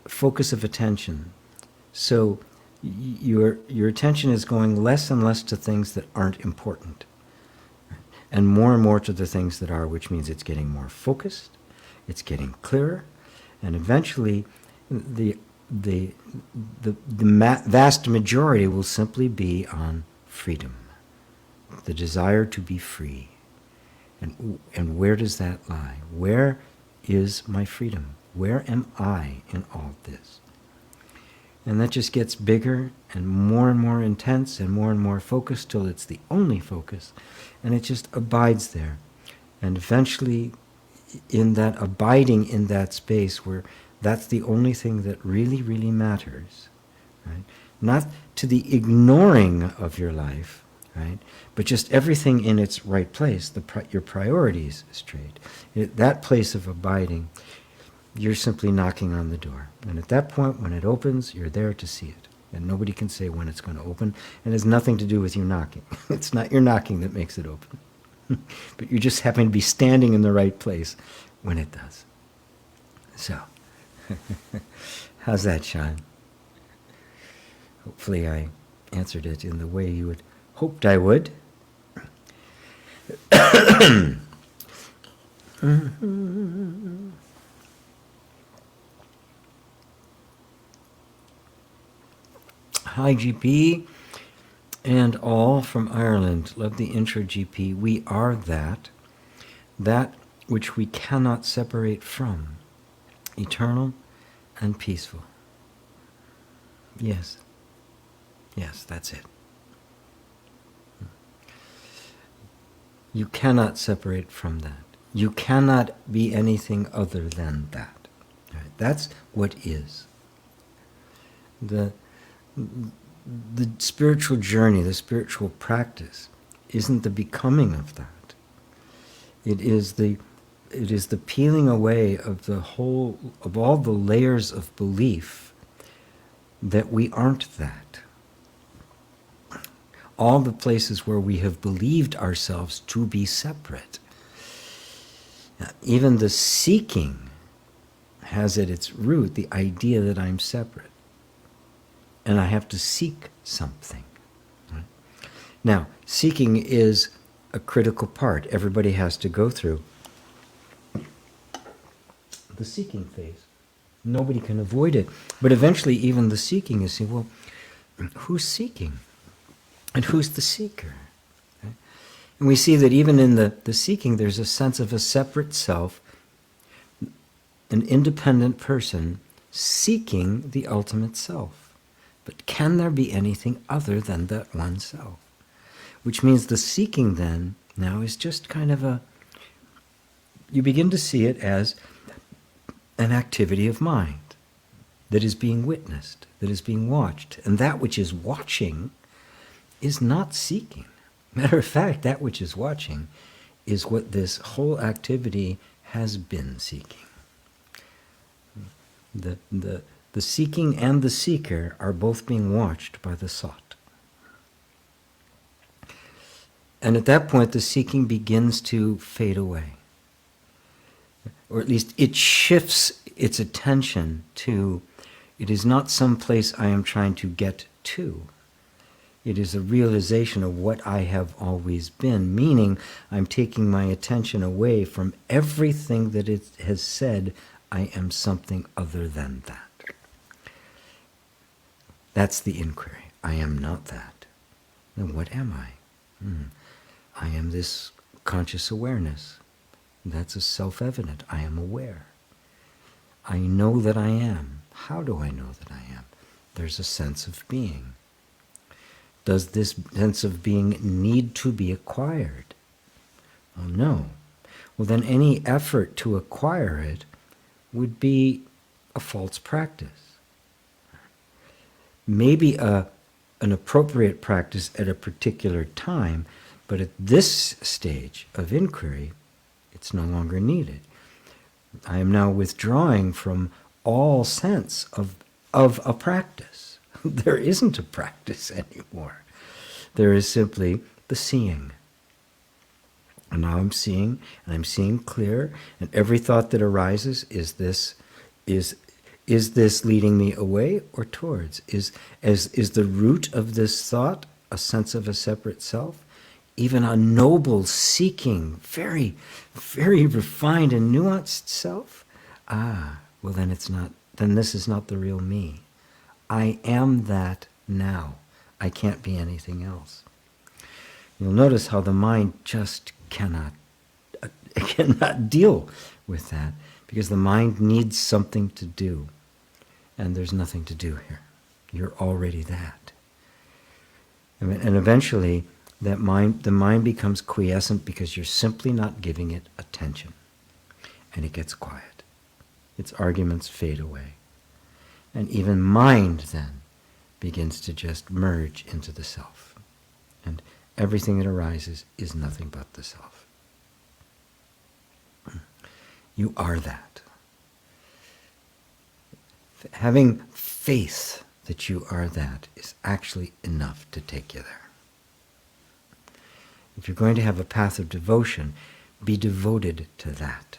[SPEAKER 1] focus of attention. So your attention is going less and less to things that aren't important, and more to the things that are, which means it's getting more focused, it's getting clearer, and eventually the vast majority will simply be on freedom, the desire to be free. And where does that lie? Where is my freedom? Where am I in all this? And that just gets bigger and more intense and more focused till it's the only focus. And it just abides there. And eventually, in that abiding in that space where that's the only thing that really, really matters, right? Not to the ignoring of your life, right? But just everything in its right place, your priorities straight. That place of abiding, you're simply knocking on the door. And at that point, when it opens, you're there to see it. And nobody can say when it's going to open. And it has nothing to do with you knocking. It's not your knocking that makes it open. But you just happen to be standing in the right place when it does. So, how's that, Sean? Hopefully I answered it in the way you had hoped I would. Hi, GP, and all from Ireland. Love the intro, GP. We are that which we cannot separate from, eternal and peaceful. Yes, that's it. You cannot separate from that. You cannot be anything other than that. Right? That's what is. The spiritual journey, the spiritual practice, isn't the becoming of that. It is the peeling away of all the layers of belief that we aren't that. All the places where we have believed ourselves to be separate. Now, even the seeking has at its root the idea that I'm separate. And I have to seek something. Right? Now, seeking is a critical part. Everybody has to go through the seeking phase. Nobody can avoid it. But eventually, even the seeking is saying, well, who's seeking? And who's the seeker? Right? And we see that even in the seeking, there's a sense of a separate self, an independent person seeking the ultimate self. But can there be anything other than that one self? Which means the seeking then now is just kind of you begin to see it as an activity of mind that is being witnessed, that is being watched. And that which is watching is not seeking. Matter of fact, that which is watching is what this whole activity has been seeking. The seeking and the seeker are both being watched by the sought. And at that point, the seeking begins to fade away. Or at least it shifts its attention to, it is not some place I am trying to get to. It is a realization of what I have always been, meaning I'm taking my attention away from everything that it has said I am something other than that. That's the inquiry. I am not that. Then what am I? I am this conscious awareness. That's a self-evident. I am aware. I know that I am. How do I know that I am? There's a sense of being. Does this sense of being need to be acquired? Oh, no. Well, then any effort to acquire it would be a false practice. Maybe a an appropriate practice at a particular time, but at this stage of inquiry, it's no longer needed. I am now withdrawing from all sense of a practice. There isn't a practice anymore. There is simply the seeing. And now I'm seeing, and I'm seeing clear, and every thought that arises is this leading me away or towards? Is the root of this thought a sense of a separate self? Even a noble, seeking, very, very refined and nuanced self? Well then it's not, then this is not the real me. I am that now. I can't be anything else. You'll notice how the mind just cannot deal with that, because the mind needs something to do, and there's nothing to do here. You're already that. And eventually, the mind becomes quiescent because you're simply not giving it attention, and it gets quiet. Its arguments fade away. And even mind then begins to just merge into the self. And everything that arises is nothing but the self. You are that. Having faith that you are that is actually enough to take you there. If you're going to have a path of devotion, be devoted to that,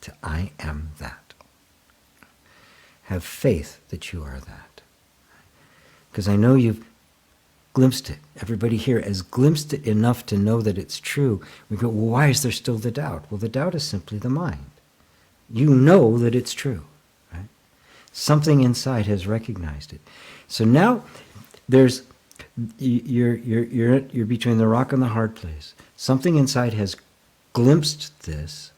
[SPEAKER 1] to I am that. Have faith that you are that. Because I know you've glimpsed it. Everybody here has glimpsed it enough to know that it's true. We go, well, why is there still the doubt? Well, the doubt is simply the mind. You know that it's true. Right? Something inside has recognized it. So now you're between the rock and the hard place. Something inside has glimpsed this,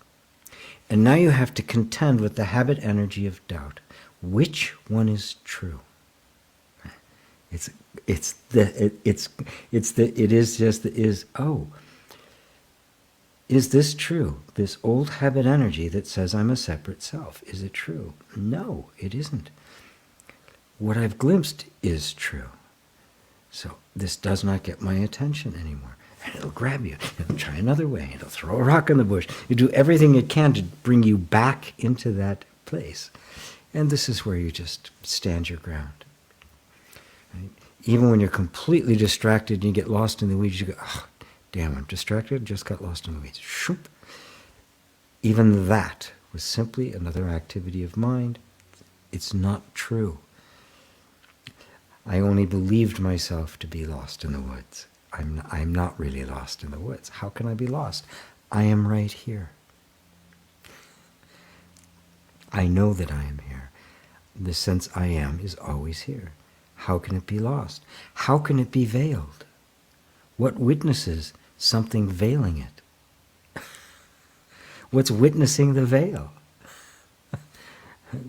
[SPEAKER 1] and now you have to contend with the habit energy of doubt. Which one is true? Is this true? This old habit energy that says I'm a separate self, is it true? No, it isn't. What I've glimpsed is true. So this does not get my attention anymore. And it'll grab you. It'll try another way. It'll throw a rock in the bush. You do everything it can to bring you back into that place. And this is where you just stand your ground. Right? Even when you're completely distracted and you get lost in the weeds, you go, oh, damn, I'm distracted, just got lost in the weeds. Shoop. Even that was simply another activity of mind. It's not true. I only believed myself to be lost in the woods. I'm not really lost in the woods. How can I be lost? I am right here. I know that I am here. The sense I am is always here. How can it be lost? How can it be veiled? What witnesses something veiling it? What's witnessing the veil?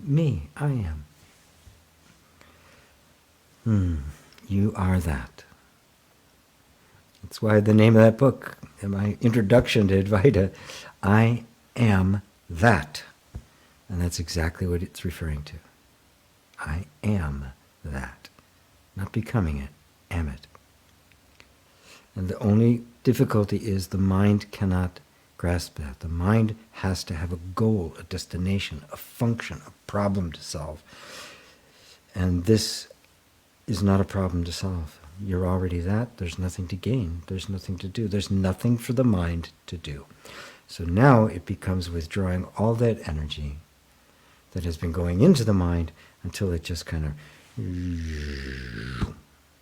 [SPEAKER 1] Me, I am. You are that. That's why the name of that book, my introduction to Advaita, I am that. And that's exactly what it's referring to. I am that. Not becoming it, am it. And the only difficulty is the mind cannot grasp that. The mind has to have a goal, a destination, a function, a problem to solve. And this is not a problem to solve. You're already that. There's nothing to gain. There's nothing to do. There's nothing for the mind to do. So now it becomes withdrawing all that energy that has been going into the mind until it just kind of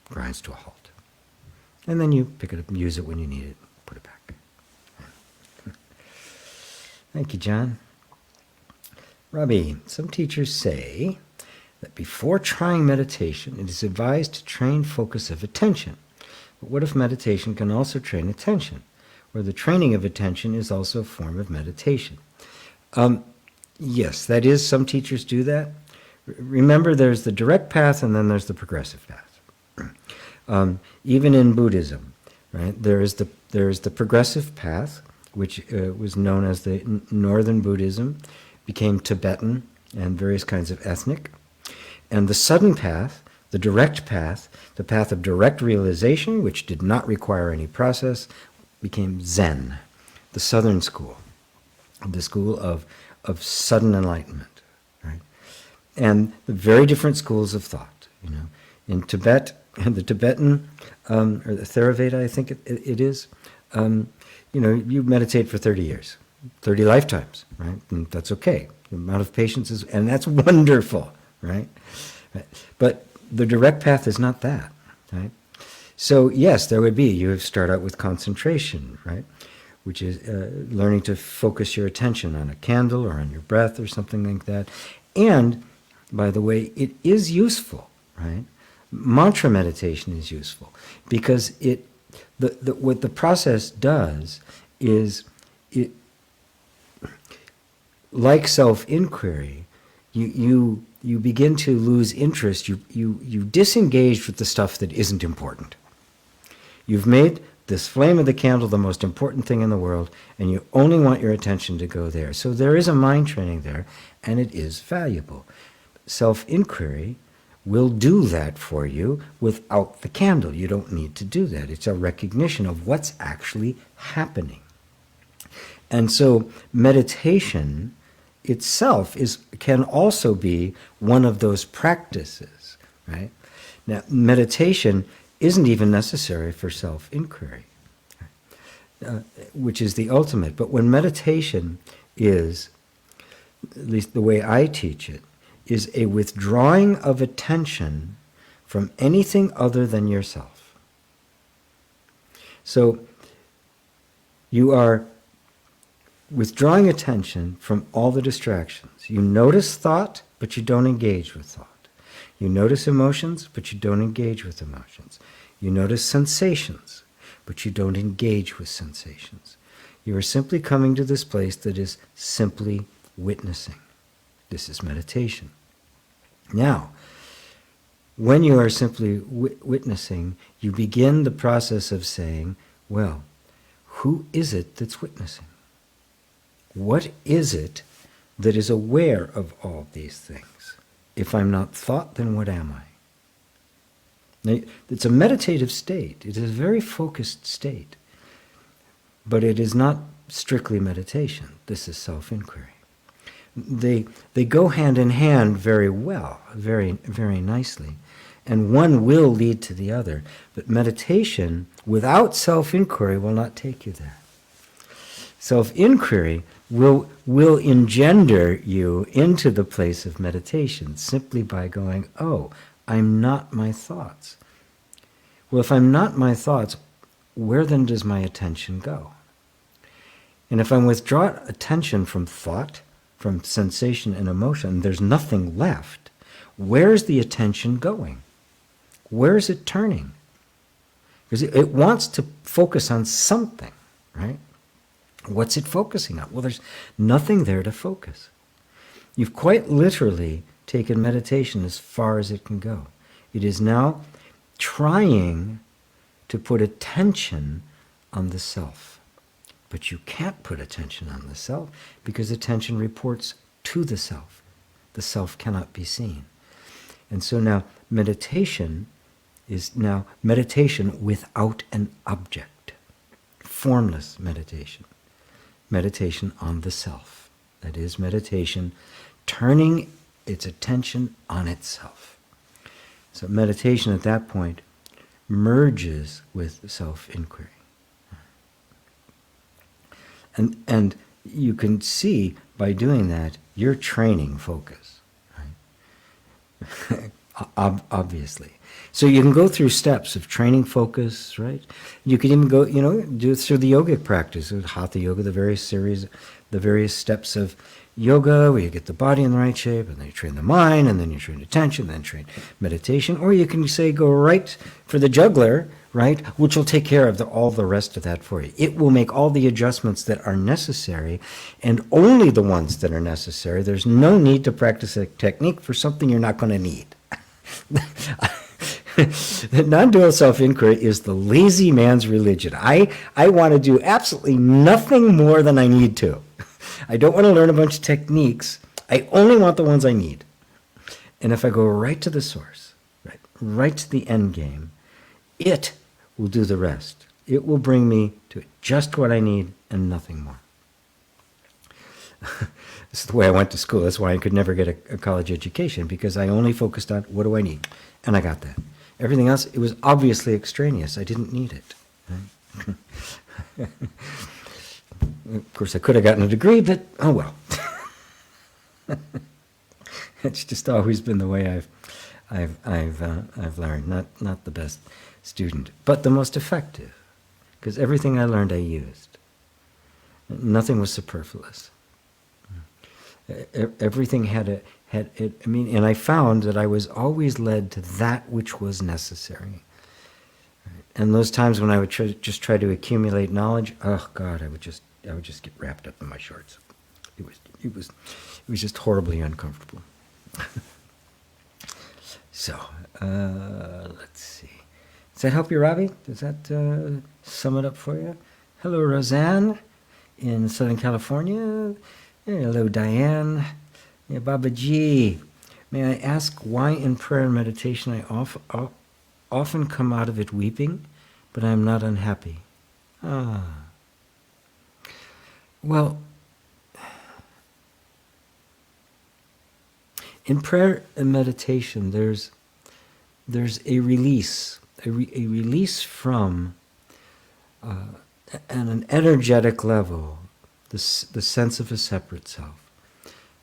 [SPEAKER 1] grinds to a halt. And then you pick it up and use it when you need it. Put it back. Thank you, John. Robbie, some teachers say that before trying meditation, it is advised to train focus of attention. But what if meditation can also train attention? Or the training of attention is also a form of meditation? Yes, that is, some teachers do that. Remember, there's the direct path and then there's the progressive path. Even in Buddhism, right, there is the progressive path, which was known as the Northern Buddhism, became Tibetan and various kinds of ethnic. And the sudden path, The direct path, the path of direct realization, which did not require any process, became Zen, the southern school, the school of sudden enlightenment, right? And the very different schools of thought, you know. In Tibet, the Tibetan, or the Theravada, I think it is, you know, you meditate for 30 years, 30 lifetimes, right? And that's okay. The amount of patience is, and that's wonderful, right? But the direct path is not that, right? So yes, there would be, you start out with concentration, right? Which is learning to focus your attention on a candle or on your breath or something like that. And, by the way, it is useful, right? Mantra meditation is useful because what the process does is, it, like self-inquiry, you begin to lose interest. You disengage with the stuff that isn't important. You've made this flame of the candle the most important thing in the world, and you only want your attention to go there. So there is a mind training there, and it is valuable. Self-inquiry will do that for you without the candle. You don't need to do that. It's a recognition of what's actually happening. And so meditation itself can also be one of those practices, right? Now, meditation isn't even necessary for self-inquiry, which is the ultimate. But when meditation is, at least the way I teach it, is a withdrawing of attention from anything other than yourself. So you are withdrawing attention from all the distractions. You notice thought, but you don't engage with thought. You notice emotions, but you don't engage with emotions. You notice sensations, but you don't engage with sensations. You are simply coming to this place that is simply witnessing. This is meditation. Now, when you are simply witnessing, you begin the process of saying, well, who is it that's witnessing? What is it that is aware of all these things? If I'm not thought, then what am I? Now, it's a meditative state. It is a very focused state. But it is not strictly meditation. This is self-inquiry. They go hand in hand very well, very, very nicely. And one will lead to the other. But meditation without self-inquiry will not take you there. Self-inquiry will engender you into the place of meditation simply by going, oh, I'm not my thoughts. Well, if I'm not my thoughts, where then does my attention go? And if I withdraw attention from thought, from sensation and emotion, there's nothing left. Where's the attention going? Where is it turning? Because it wants to focus on something, right? What's it focusing on? Well, there's nothing there to focus. You've quite literally taken meditation as far as it can go. It is now trying to put attention on the self. But you can't put attention on the self because attention reports to the self. The self cannot be seen. And so now meditation is now meditation without an object. Formless meditation. Meditation on the self. That is meditation turning its attention on itself. So meditation at that point merges with self-inquiry. And you can see by doing that, you're training focus, right? Obviously. So you can go through steps of training focus, right? You can even go, do it through the yogic practice, hatha yoga, the various steps of yoga, where you get the body in the right shape, and then you train the mind, and then you train attention, then train meditation. Or you can say, go right for the juggler, right, which will take care of all the rest of that for you. It will make all the adjustments that are necessary, and only the ones that are necessary. There's no need to practice a technique for something you're not going to need. The non-dual self-inquiry is the lazy man's religion. I want to do absolutely nothing more than I need to. I don't want to learn a bunch of techniques. I only want the ones I need. And if I go right to the source, right, right to the end game. It will do the rest. It will bring me to just what I need and nothing more. This is the way I went to school. That's why I could never get a college education, because I only focused on what do I need, and I got that. Everything else, it was obviously extraneous. I didn't need it. Right? Of course, I could have gotten a degree, but oh well. It's just always been the way I've learned. Not the best student, but the most effective, because everything I learned I used. Nothing was superfluous. Everything had it. I mean, and I found that I was always led to that which was necessary. And those times when I would just try to accumulate knowledge, oh God, I would just get wrapped up in my shorts. It was just horribly uncomfortable. So let's see. Does that help you, Ravi? Does that sum it up for you? Hello, Roseanne in Southern California. Hello, Diane. Yeah, Baba G. May I ask why in prayer and meditation I often come out of it weeping, but I am not unhappy? Well, in prayer and meditation, there's a release, a release from, at an energetic level, the sense of a separate self.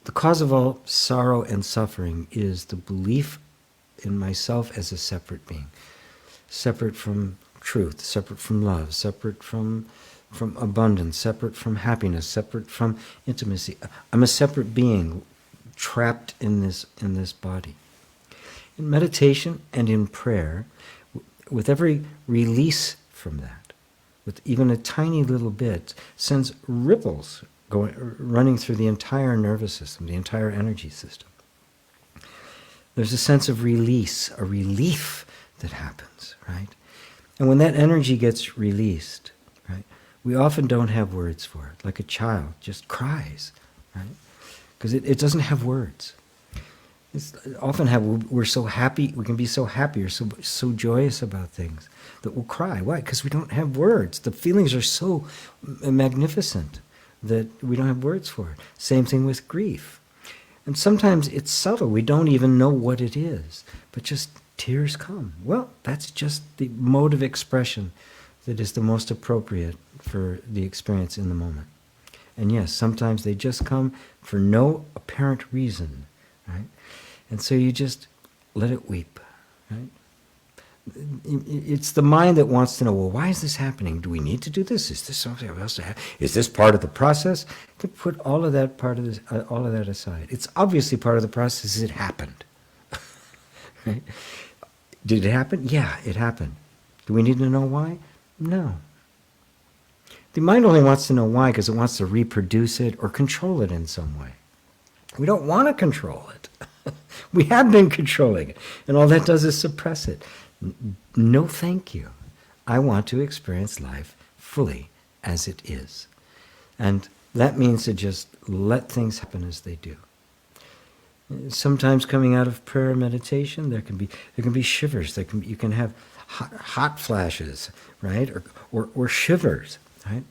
[SPEAKER 1] The cause of all sorrow and suffering is the belief in myself as a separate being, separate from truth, separate from love, separate from abundance, separate from happiness, separate from intimacy. I'm a separate being trapped in this body. In meditation and in prayer, with every release from that, with even a tiny little bit, sends ripples running through the entire nervous system, the entire energy system. There's a sense of release, a relief that happens, right? And when that energy gets released, right, we often don't have words for it, like a child just cries, right? Because it doesn't have words. We're so happy, we can be so happy or so joyous about things that we'll cry. Why? Because we don't have words. The feelings are so magnificent that we don't have words for it. Same thing with grief. And sometimes it's subtle. We don't even know what it is, but just tears come. Well, that's just the mode of expression that is the most appropriate for the experience in the moment. And yes, sometimes they just come for no apparent reason, right? And so you just let it weep, right? It's the mind that wants to know, well, why is this happening? Do we need to do this? Is this something else to have? Is this part of the process? To put all of that all of that aside. It's obviously part of the process. It happened. Right? Did it happen? Yeah, it happened. Do we need to know why? No. The mind only wants to know why because it wants to reproduce it or control it in some way. We don't want to control it. We have been controlling it, and all that does is suppress it. No, thank you. I want to experience life fully as it is. And that means to just let things happen as they do. Sometimes coming out of prayer and meditation, there can be shivers. You can have hot flashes, right? Or shivers, right?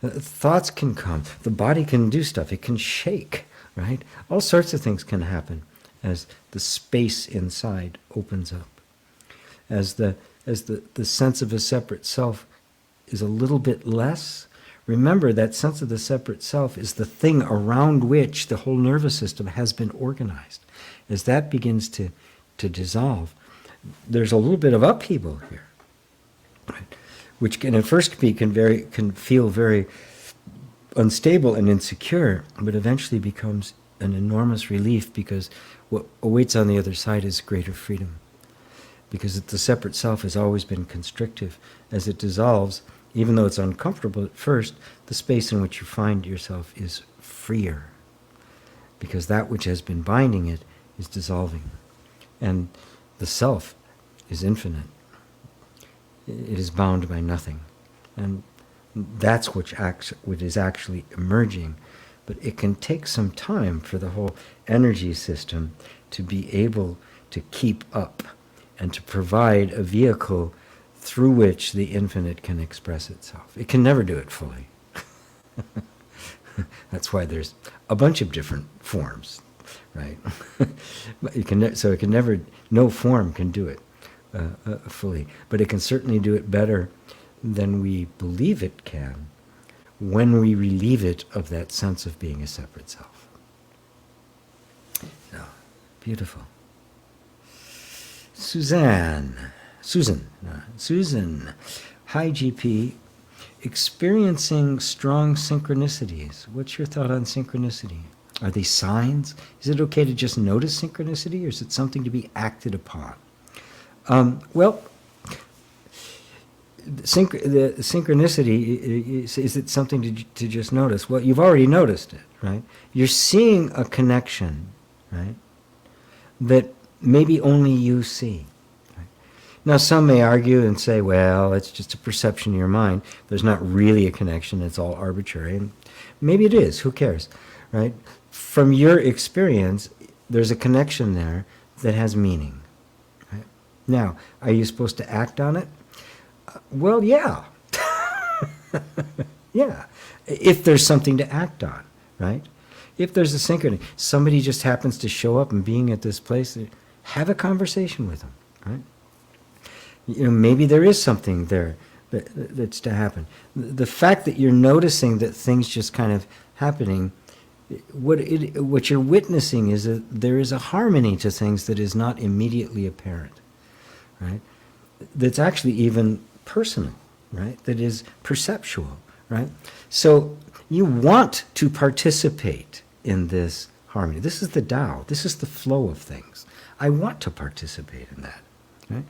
[SPEAKER 1] Thoughts can come. The body can do stuff. It can shake, right? All sorts of things can happen as the space inside opens up. As the sense of a separate self is a little bit less, remember that sense of the separate self is the thing around which the whole nervous system has been organized. As that begins to dissolve, there's a little bit of upheaval here, right? Which can at first can feel very unstable and insecure, but eventually becomes an enormous relief, because what awaits on the other side is greater freedom. Because the separate self has always been constrictive. As it dissolves, even though it's uncomfortable at first, the space in which you find yourself is freer. Because that which has been binding it is dissolving. And the self is infinite. It is bound by nothing. And that's what is actually emerging. But it can take some time for the whole energy system to be able to keep up and to provide a vehicle through which the infinite can express itself. It can never do it fully. That's why there's a bunch of different forms, right? But so it can never, no form can do it fully, but it can certainly do it better than we believe it can when we relieve it of that sense of being a separate self. So, beautiful. Susan. Hi, GP. Experiencing strong synchronicities. What's your thought on synchronicity? Are they signs? Is it okay to just notice synchronicity, or is it something to be acted upon? Well, the synchronicity, is it something to just notice? Well, you've already noticed it, right? You're seeing a connection, right, that maybe only you see. Right? Now, some may argue and say, well, it's just a perception in your mind. There's not really a connection. It's all arbitrary. And maybe it is. Who cares, right? From your experience, there's a connection there that has meaning. Right? Now, are you supposed to act on it? Well, yeah. Yeah. If there's something to act on, right? If there's a synchrony, somebody just happens to show up and being at this place, have a conversation with them, right? You know, maybe there is something there that's to happen. The fact that you're noticing that things just kind of happening, what you're witnessing is that there is a harmony to things that is not immediately apparent, right? That's actually even personal, right? That is perceptual, right? So you want to participate in this harmony. This is the Tao. This is the flow of things. I want to participate in that, right?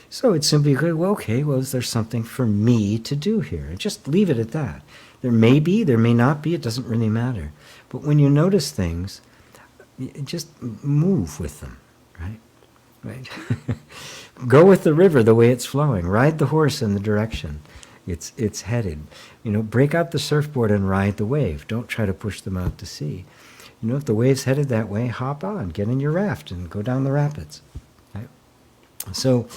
[SPEAKER 1] So it's simply, well, okay, well, is there something for me to do here? Just leave it at that. There may be, there may not be, it doesn't really matter. But when you notice things, just move with them, right? Right? Go with the river the way it's flowing. Ride the horse in the direction it's headed. You know, break out the surfboard and ride the wave. Don't try to push them out to sea. You know, if the wave's headed that way, hop on, get in your raft and go down the rapids. Right? So,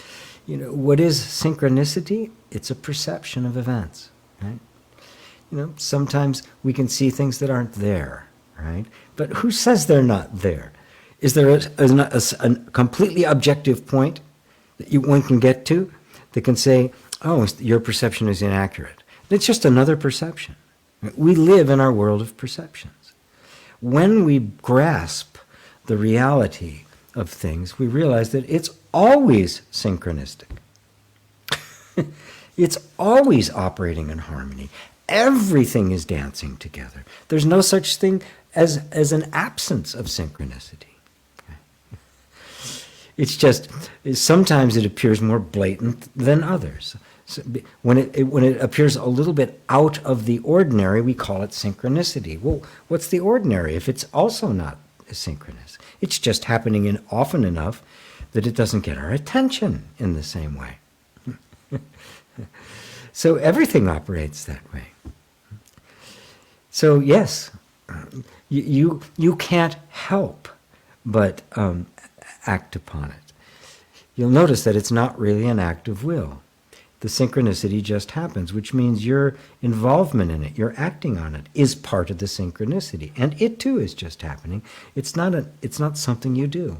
[SPEAKER 1] you know, what is synchronicity? It's a perception of events. Right? You know, sometimes we can see things that aren't there. Right? But who says they're not there? Is there a completely objective point that one can get to that can say, oh, your perception is inaccurate? It's just another perception. We live in our world of perceptions. When we grasp the reality of things, we realize that it's always synchronistic. It's always operating in harmony. Everything is dancing together. There's no such thing as an absence of synchronicity. It's just, sometimes it appears more blatant than others. So when it appears a little bit out of the ordinary, we call it synchronicity. Well, what's the ordinary if it's also not synchronous? It's just happening often enough that it doesn't get our attention in the same way. So everything operates that way. So yes, you can't help but act upon it. You'll notice that it's not really an act of will. The synchronicity just happens, which means your involvement in it, your acting on it, is part of the synchronicity. And it too is just happening. It's not something you do.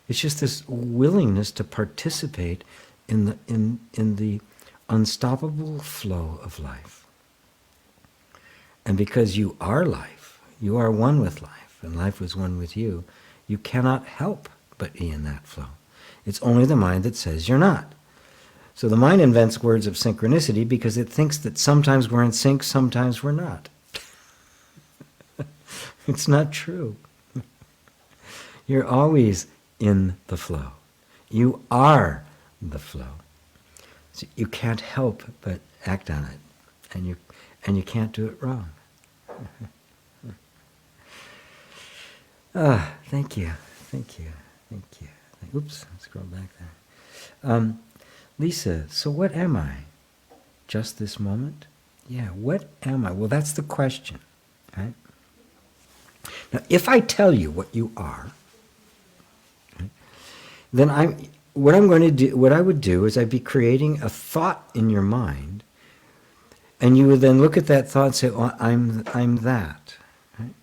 [SPEAKER 1] It's just this willingness to participate in the unstoppable flow of life. And because you are life, you are one with life, and life is one with you, you cannot help but be in that flow. It's only the mind that says you're not. So the mind invents words of synchronicity because it thinks that sometimes we're in sync, sometimes we're not. It's not true. You're always in the flow. You are the flow. So you can't help but act on it, and you can't do it wrong. Thank you. Oops, scroll back there. Lisa, so what am I? Just this moment? Yeah, what am I? Well, that's the question, right? Now, if I tell you what you are, right, then what I'm going to do, what I would do is I'd be creating a thought in your mind, and you would then look at that thought and say, "Oh, I'm that," right?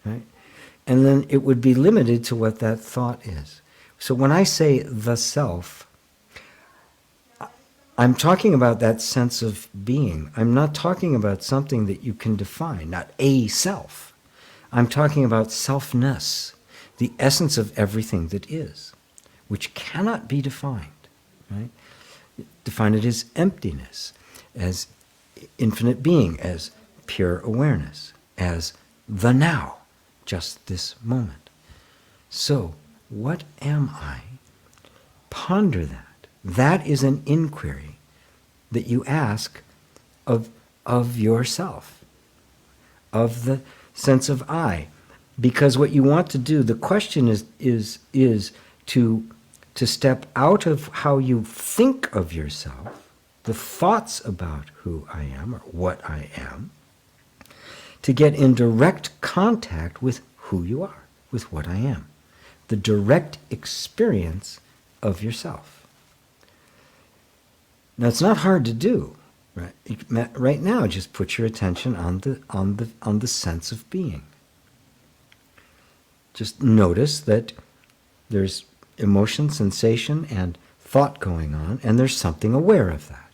[SPEAKER 1] Right? And then it would be limited to what that thought is. So when I say the self, I'm talking about that sense of being. I'm not talking about something that you can define, not a self. I'm talking about selfness, the essence of everything that is, which cannot be defined. Right? Define it as emptiness, as infinite being, as pure awareness, as the now, just this moment. So, what am I? Ponder that. That is an inquiry that you ask of yourself, of the sense of I. Because what you want to do, the question is to step out of how you think of yourself, the thoughts about who I am or what I am, to get in direct contact with who you are, with what I am. The direct experience of yourself. Now it's not hard to do, right? Right now, just put your attention on the sense of being. Just notice that there's emotion, sensation, and thought going on, and there's something aware of that.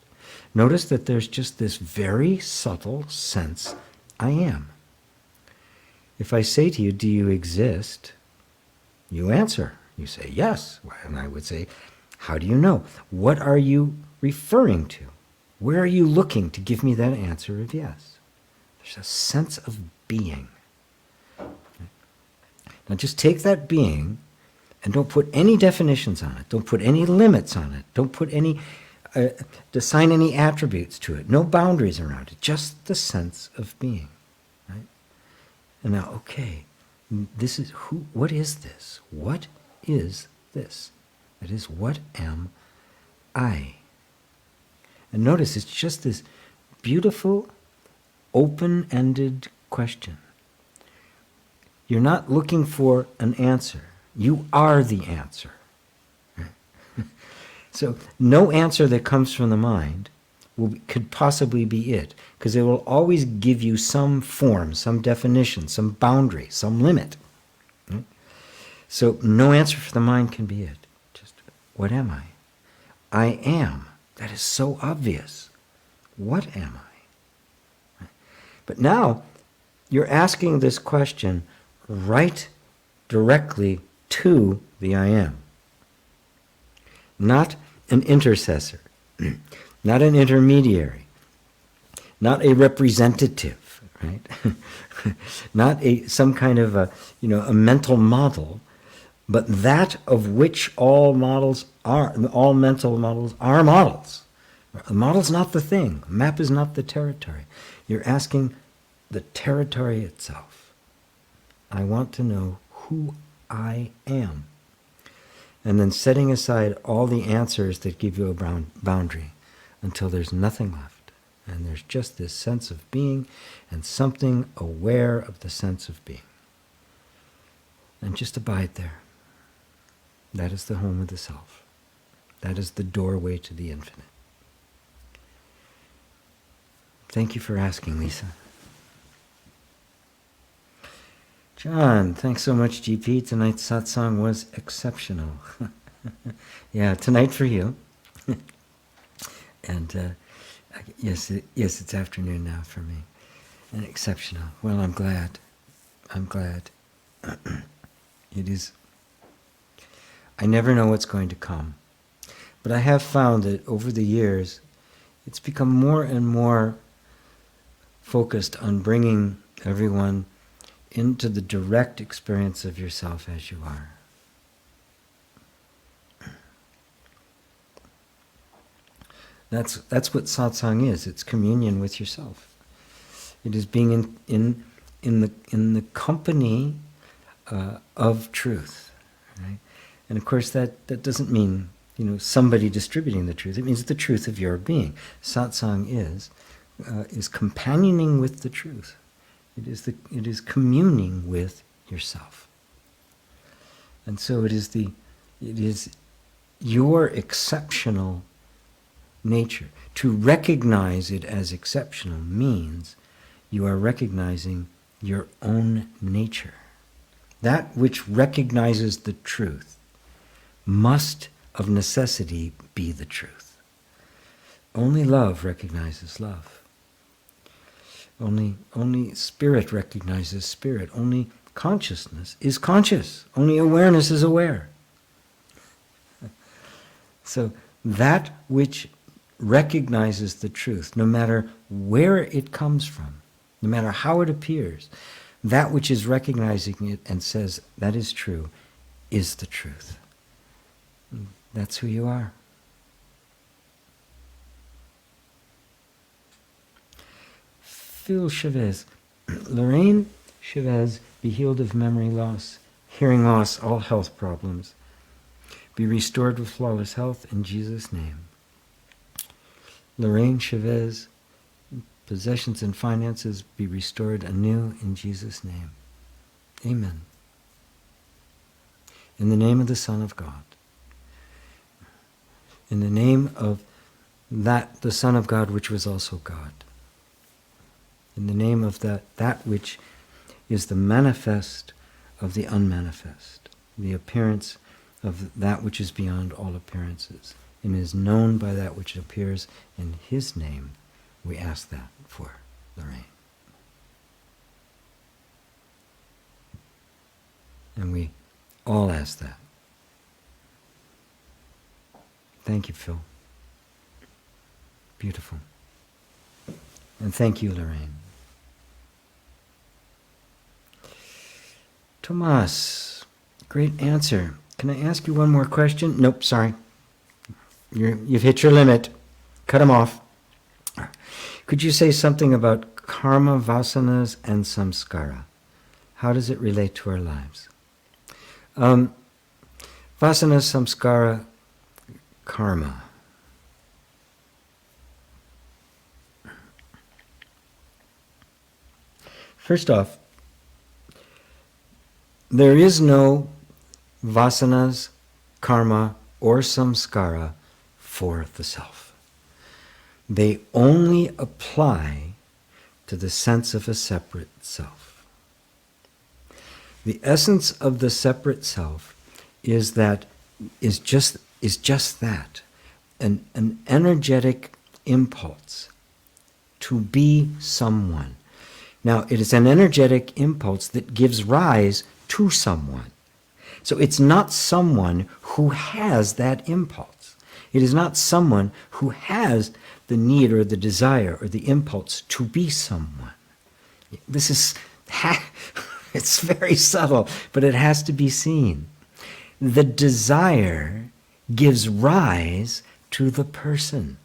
[SPEAKER 1] Notice that there's just this very subtle sense, I am. If I say to you, do you exist? You answer. You say, yes. And I would say, how do you know? What are you referring to? Where are you looking to give me that answer of yes? There's a sense of being. Now just take that being and don't put any definitions on it. Don't put any limits on it. Don't put any, assign any attributes to it. No boundaries around it. Just the sense of being. Right? And now, okay, this is who. What is this? What is this? That is, what am I? And notice it's just this beautiful, open-ended question. You're not looking for an answer. You are the answer. So no answer that comes from the mind could possibly be it, because it will always give you some form, some definition, some boundary, some limit. Right? So no answer for the mind can be it. Just, what am I? I am. That is so obvious. What am I? Right? But now you're asking this question right directly to the I am. Not an intercessor, not an intermediary, not a representative, right? Not some kind of a mental model, but that of which all mental models are models. The model's not the thing. The map is not the territory. You're asking the territory itself. I want to know who I am. And then setting aside all the answers that give you a boundary until there's nothing left. And there's just this sense of being and something aware of the sense of being. And just abide there. That is the home of the self. That is the doorway to the infinite. Thank you for asking, Lisa. John, thanks so much, GP. Tonight's satsang was exceptional. Yeah, tonight for you. And yes, it's afternoon now for me. And exceptional. Well, I'm glad. I'm glad. It is. I never know what's going to come. But I have found that over the years, it's become more and more focused on bringing everyone into the direct experience of yourself as you are. That's what satsang is. It's communion with yourself. It is being in the company of truth. Right? And of course that doesn't mean somebody distributing the truth. It means the truth of your being. Satsang is companioning with the truth. It is communing with yourself. And so it is your exceptional nature. To recognize it as exceptional means you are recognizing your own nature. That which recognizes the truth must of necessity be the truth. Only love recognizes love. Only spirit recognizes spirit. Only consciousness is conscious. Only awareness is aware. So that which recognizes the truth, no matter where it comes from, no matter how it appears, that which is recognizing it and says that is true is the truth. That's who you are. Phil Chavez. Lorraine Chavez, be healed of memory loss, hearing loss, all health problems. Be restored with flawless health in Jesus' name. Lorraine Chavez, possessions and finances be restored anew in Jesus' name. Amen. In the name of the Son of God. In the name of that, the Son of God, which was also God. In the name of that which is the manifest of the unmanifest, the appearance of that which is beyond all appearances, and is known by that which appears in His name, we ask that for Lorraine. And we all ask that. Thank you, Phil. Beautiful. And thank you, Lorraine. Tomas, great answer. Can I ask you one more question? Nope, sorry. You've hit your limit. Cut them off. Could you say something about karma, vasanas, and samskara? How does it relate to our lives? Vasana, samskara, karma. First off, there is no vasanas, karma, or samskara for the self. They only apply to the sense of a separate self. The essence of the separate self is just that, an energetic impulse to be someone. Now, it is an energetic impulse that gives rise to someone. So it's not someone who has that impulse. It is not someone who has the need or the desire or the impulse to be someone. This is, it's very subtle, but it has to be seen. The desire gives rise to the person.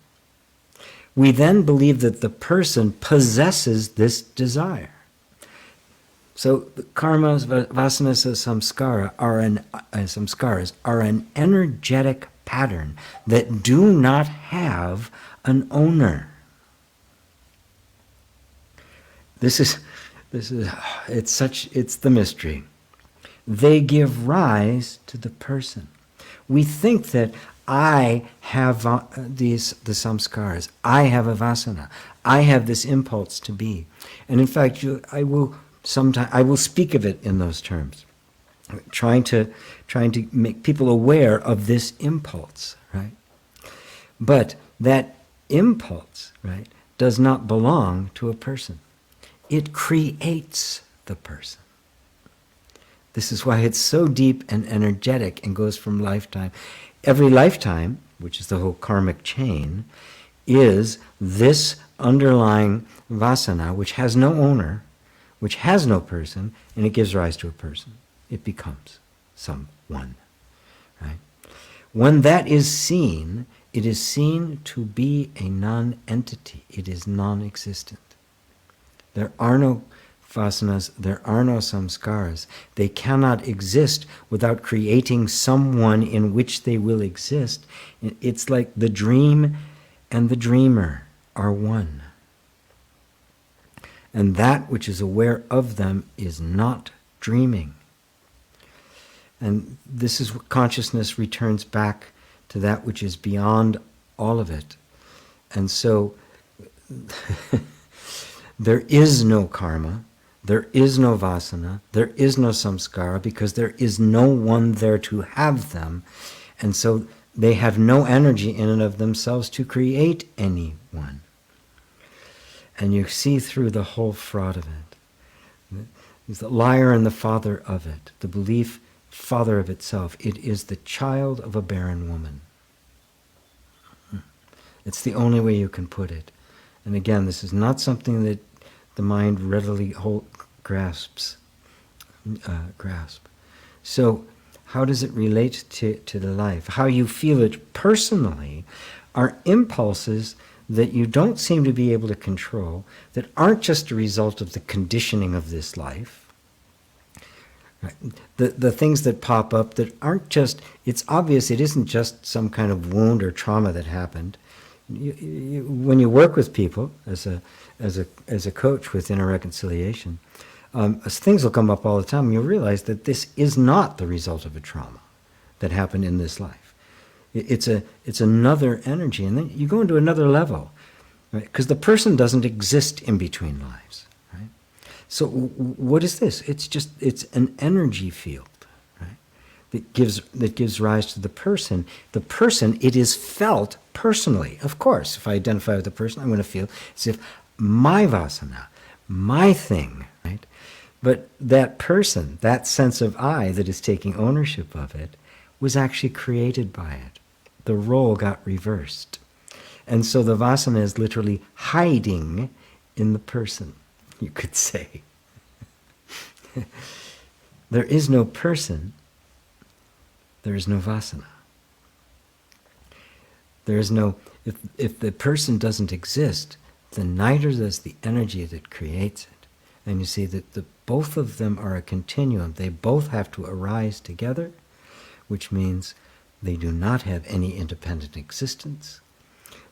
[SPEAKER 1] We then believe that the person possesses this desire. So the karmas, vasanas, samskaras are an energetic pattern that do not have an owner. It's the mystery. They give rise to the person. We think that I have the samskaras. I have a vasana. I have this impulse to be. And in fact, I will speak of it in those terms, trying to make people aware of this impulse, right? But that impulse, right, does not belong to a person. It creates the person. This is why it's so deep and energetic and goes from lifetime. Every lifetime, which is the whole karmic chain, is this underlying vasana, which has no owner, which has no person, and it gives rise to a person. It becomes someone, right? When that is seen, it is seen to be a non-entity. It is non-existent. There are no vasanas, there are no samskaras. They cannot exist without creating someone in which they will exist. It's like the dream and the dreamer are one. And that which is aware of them is not dreaming. And this is what consciousness returns back to that which is beyond all of it. And so there is no karma, there is no vasana, there is no samskara, because there is no one there to have them. And so they have no energy in and of themselves to create anyone. And you see through the whole fraud of it. He's the liar and the father of it, the belief father of itself. It is the child of a barren woman. It's the only way you can put it. And again, this is not something that the mind readily grasp. So how does it relate to the life? How you feel it personally are impulses that you don't seem to be able to control, that aren't just a result of the conditioning of this life. Right? The things that pop up that aren't just, it's obvious it isn't just some kind of wound or trauma that happened. When you work with people as a coach with inner reconciliation, as things will come up all the time, you'll realize that this is not the result of a trauma that happened in this life. It's another energy, and then you go into another level, right? Because the person doesn't exist in between lives, right? So what is this? It's an energy field, right? That gives rise to the person. The person, it is felt personally. Of course, if I identify with the person, I'm going to feel as if my vasana, my thing, right? But that person, that sense of I that is taking ownership of it, was actually created by it. The role got reversed. And so the vasana is literally hiding in the person, you could say. There is no person, there is no vasana. There is no, if the person doesn't exist, then neither does the energy that creates it. And you see that both of them are a continuum. They both have to arise together, which means they do not have any independent existence,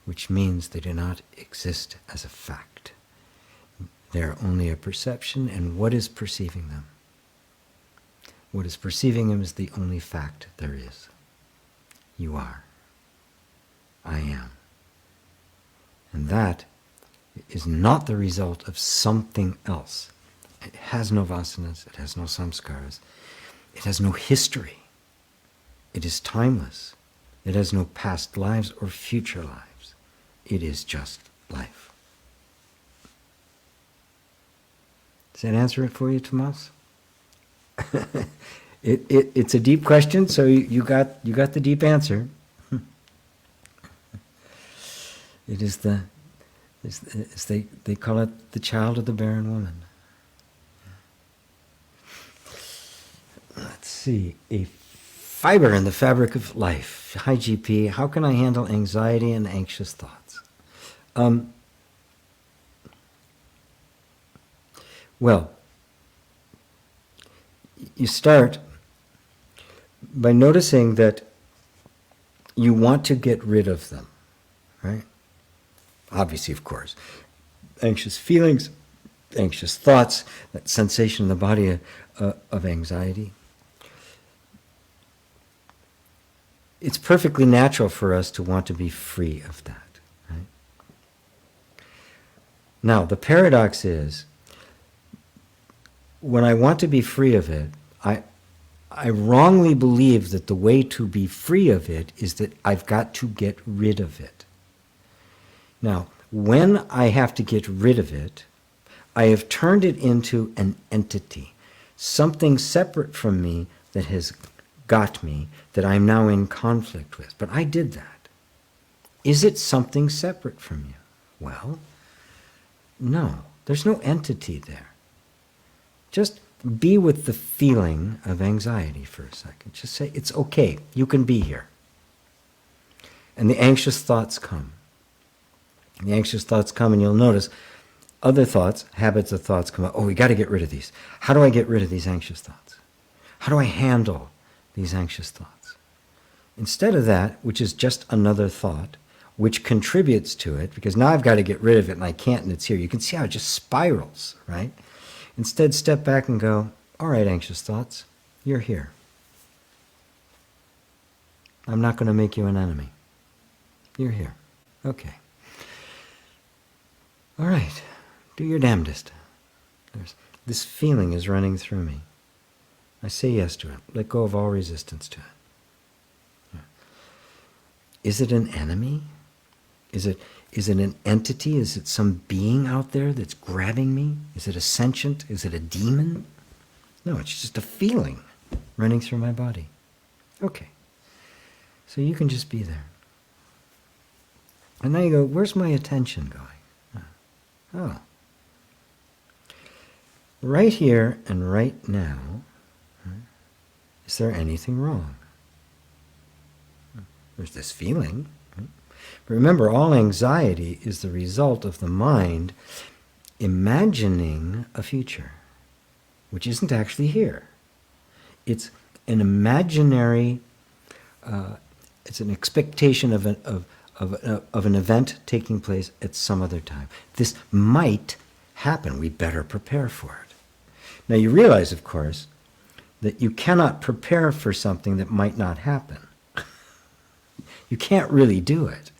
[SPEAKER 1] which means they do not exist as a fact. They are only a perception, and what is perceiving them? What is perceiving them is the only fact there is. You are. I am. And that is not the result of something else. It has no vasanas, it has no samskaras, it has no history. It is timeless. It has no past lives or future lives. It is just life. Does that answer it for you, Tomas? It's a deep question, so you got the deep answer. It is they call it the child of the barren woman. Let's see, a fiber in the fabric of life. Hi GP, how can I handle anxiety and anxious thoughts? Well, you start by noticing that you want to get rid of them, right? Obviously, of course. Anxious feelings, anxious thoughts, that sensation in the body of anxiety. It's perfectly natural for us to want to be free of that, right? Now, the paradox is, when I want to be free of it, I wrongly believe that the way to be free of it is that I've got to get rid of it. Now, when I have to get rid of it, I have turned it into an entity, something separate from me that has got me, that I'm now in conflict with. But I did that. Is it something separate from you? Well, no. There's no entity there. Just be with the feeling of anxiety for a second. Just say, it's okay. You can be here. And the anxious thoughts come. The anxious thoughts come, and you'll notice other thoughts, habits of thoughts come up. Oh, we got to get rid of these. How do I get rid of these anxious thoughts? How do I handle these anxious thoughts? Instead of that, which is just another thought, which contributes to it, because now I've got to get rid of it and I can't and it's here. You can see how it just spirals, right? Instead, step back and go, all right, anxious thoughts, you're here. I'm not going to make you an enemy. You're here. Okay. All right. Do your damnedest. This feeling is running through me. I say yes to it. Let go of all resistance to it. Yeah. Is it an enemy? Is it an entity? Is it some being out there that's grabbing me? Is it a sentient? Is it a demon? No, it's just a feeling running through my body. Okay. So you can just be there. And now you go, where's my attention going? Oh. Right here and right now, is there anything wrong? There's this feeling. But remember, all anxiety is the result of the mind imagining a future, which isn't actually here. It's an imaginary, it's an expectation of an event taking place at some other time. This might happen. We better prepare for it. Now you realize, of course, that you cannot prepare for something that might not happen. You can't really do it.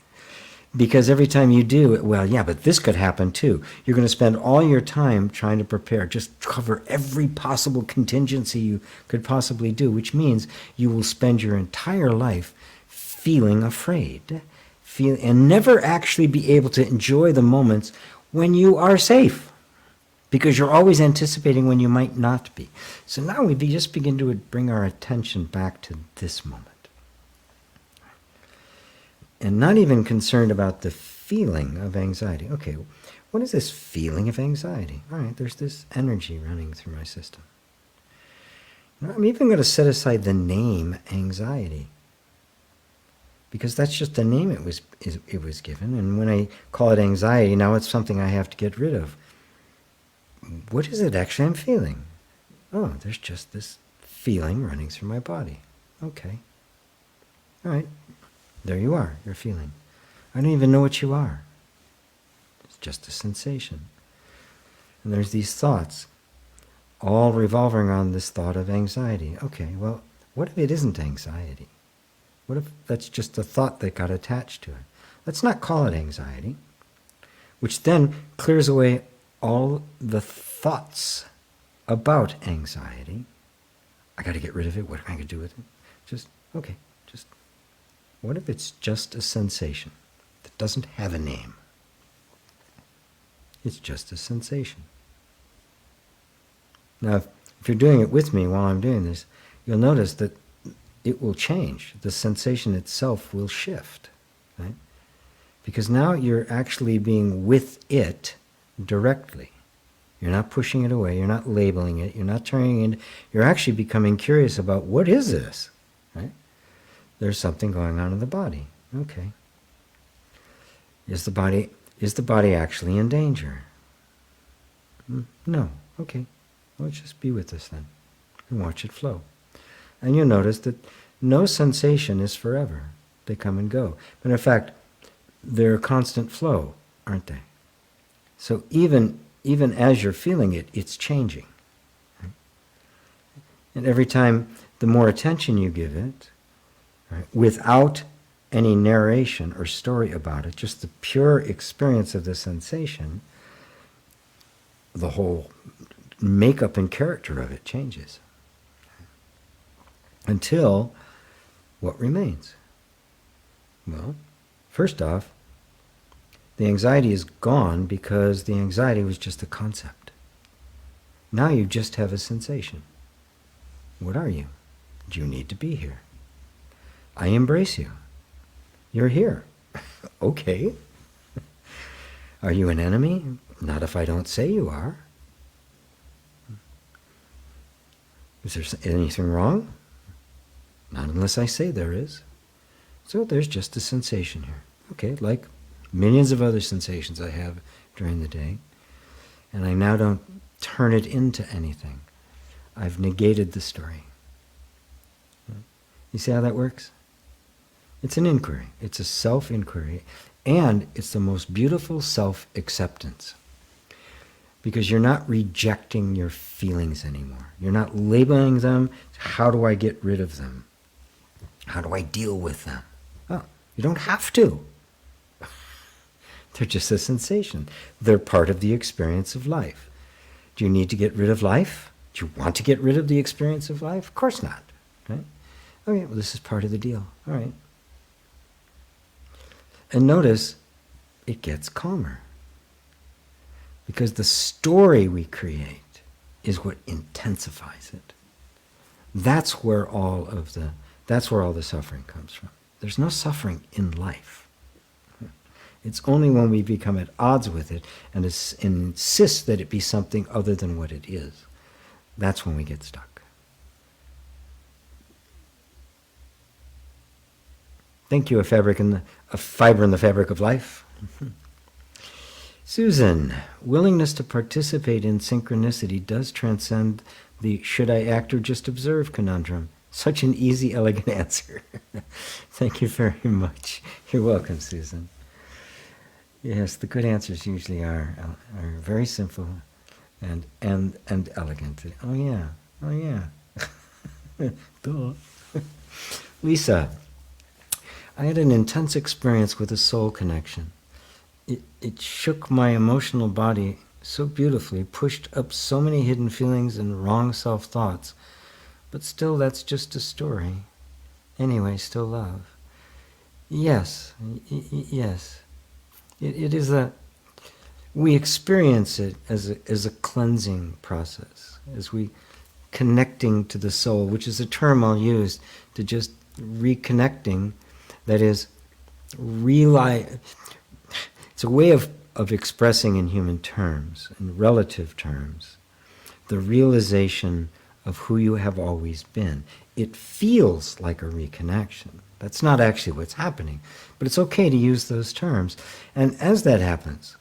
[SPEAKER 1] Because every time you do it, well, yeah, but this could happen too. You're going to spend all your time trying to prepare, just cover every possible contingency you could possibly do, which means you will spend your entire life feeling afraid, and never actually be able to enjoy the moments when you are safe. Because you're always anticipating when you might not be. So now we just begin to bring our attention back to this moment. And not even concerned about the feeling of anxiety. Okay, what is this feeling of anxiety? All right, there's this energy running through my system. Now, I'm even going to set aside the name anxiety. Because that's just the name it was given. And when I call it anxiety, now it's something I have to get rid of. What is it actually I'm feeling? Oh, there's just this feeling running through my body. Okay. All right. There you are, you're feeling. I don't even know what you are. It's just a sensation. And there's these thoughts, all revolving around this thought of anxiety. Okay, well, what if it isn't anxiety? What if that's just a thought that got attached to it? Let's not call it anxiety, which then clears away all the thoughts about anxiety. I got to get rid of it. What am I going to do with it? What if it's just a sensation that doesn't have a name? It's just a sensation. Now, if you're doing it with me while I'm doing this, you'll notice that it will change. The sensation itself will shift, right? Because now you're actually being with it directly. You're not pushing it away, you're not labeling it, you're not turning it, you're actually becoming curious about what is this, right? There's something going on in the body. Okay. Is the body actually in danger? No. Okay. Well, just be with us then and watch it flow. And you'll notice that no sensation is forever. They come and go. But in fact, they're a constant flow, aren't they? So even as you're feeling it, it's changing. Right? And every time, the more attention you give it, right, without any narration or story about it, just the pure experience of the sensation, the whole makeup and character of it changes. Until what remains? Well, first off, the anxiety is gone because the anxiety was just a concept. Now you just have a sensation. What are you? Do you need to be here? I embrace you. You're here. Okay. Are you an enemy? Not if I don't say you are. Is there anything wrong? Not unless I say there is. So there's just a sensation here. Okay, like millions of other sensations I have during the day. And I now don't turn it into anything. I've negated the story. You see how that works? It's an inquiry. It's a self-inquiry. And it's the most beautiful self-acceptance. Because you're not rejecting your feelings anymore. You're not labeling them. How do I get rid of them? How do I deal with them? Oh, you don't have to. They're just a sensation. They're part of the experience of life. Do you need to get rid of life? Do you want to get rid of the experience of life? Of course not. Right? Okay, well, this is part of the deal. All right. And notice, it gets calmer. Because the story we create is what intensifies it. That's where all the suffering comes from. There's no suffering in life. It's only when we become at odds with it and insist that it be something other than what it is. That's when we get stuck. Thank you, a fiber in the fabric of life. Susan, willingness to participate in synchronicity does transcend the should I act or just observe conundrum. Such an easy, elegant answer. Thank you very much. You're welcome, Susan. Yes, the good answers usually are very simple and elegant. Oh yeah. Duh. Lisa, I had an intense experience with a soul connection. It shook my emotional body so beautifully, pushed up so many hidden feelings and wrong self-thoughts. But still, that's just a story. Anyway, still love. Yes, yes. It is we experience it as a cleansing process, as we connecting to the soul, which is a term I'll use to just reconnecting, that is, it's a way of expressing in human terms, in relative terms, the realization of who you have always been. It feels like a reconnection. That's not actually what's happening, but it's okay to use those terms. And as that happens,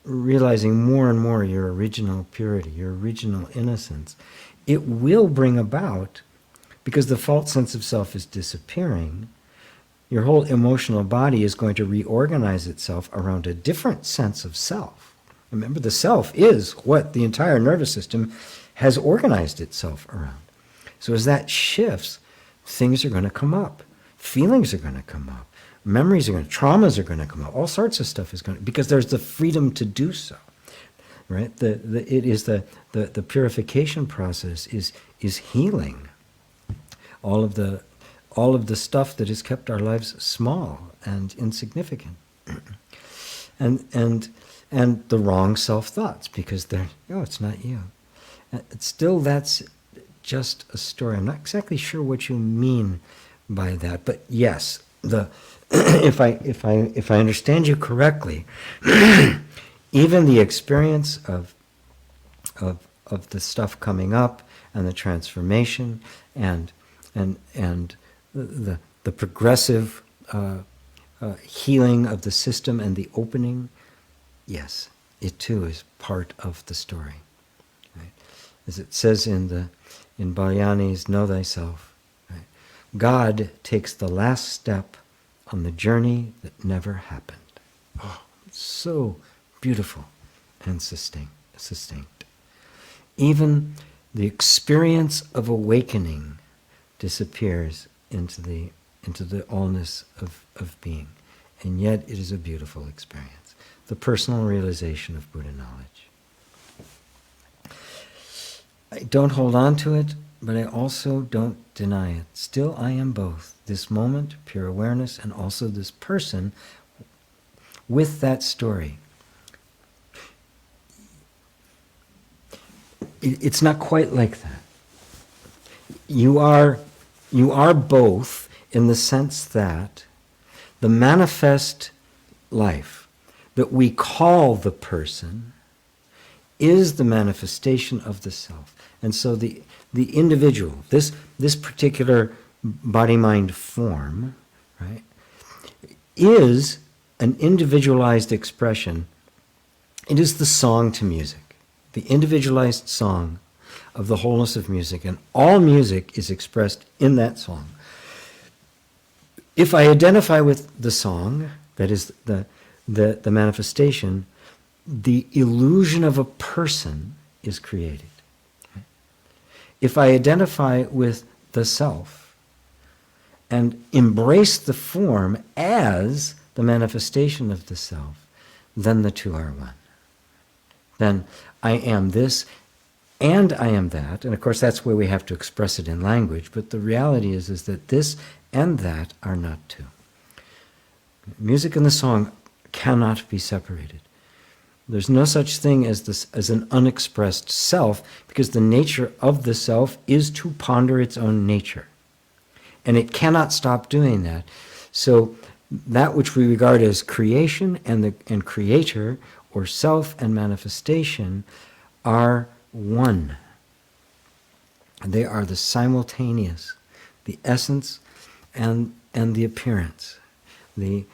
[SPEAKER 1] realizing more and more your original purity, your original innocence, it will bring about, because the false sense of self is disappearing, your whole emotional body is going to reorganize itself around a different sense of self. Remember, the self is what the entire nervous system has organized itself around. So as that shifts, things are going to come up. Feelings are going to come up. Memories are going to, traumas are going to come up. All sorts of stuff is going to, because there's the freedom to do so. Right? The purification process is the all of the stuff that has kept our lives small and insignificant. and the wrong self-thoughts, because it's not you. Still, that's just a story. I'm not exactly sure what you mean by that, but yes, if I understand you correctly, even the experience of the stuff coming up and the transformation and the progressive healing of the system and the opening, yes, it too is part of the story. Right? As it says in Balyani's Know Thyself, right? God takes the last step on the journey that never happened. Oh, so beautiful and succinct. Even the experience of awakening disappears into the allness of being. And yet it is a beautiful experience. The personal realization of Buddha knowledge. I don't hold on to it, but I also don't deny it. Still, I am both. This moment, pure awareness, and also this person with that story. It's not quite like that. You are both in the sense that the manifest life that we call the person is the manifestation of the self. And so the individual, this particular body-mind form, right, is an individualized expression. It is the song to music, the individualized song of the wholeness of music, and all music is expressed in that song. If I identify with the song, that is the manifestation, the illusion of a person is created. If I identify with the self, and embrace the form as the manifestation of the self, then the two are one. Then I am this and I am that. And of course that's where we have to express it in language. But the reality is that this and that are not two. Music and the song cannot be separated. There's no such thing as this, as an unexpressed self, because the nature of the self is to ponder its own nature. And it cannot stop doing that. So that which we regard as creation and creator, or self and manifestation, are one. They are the simultaneous, the essence and the appearance, the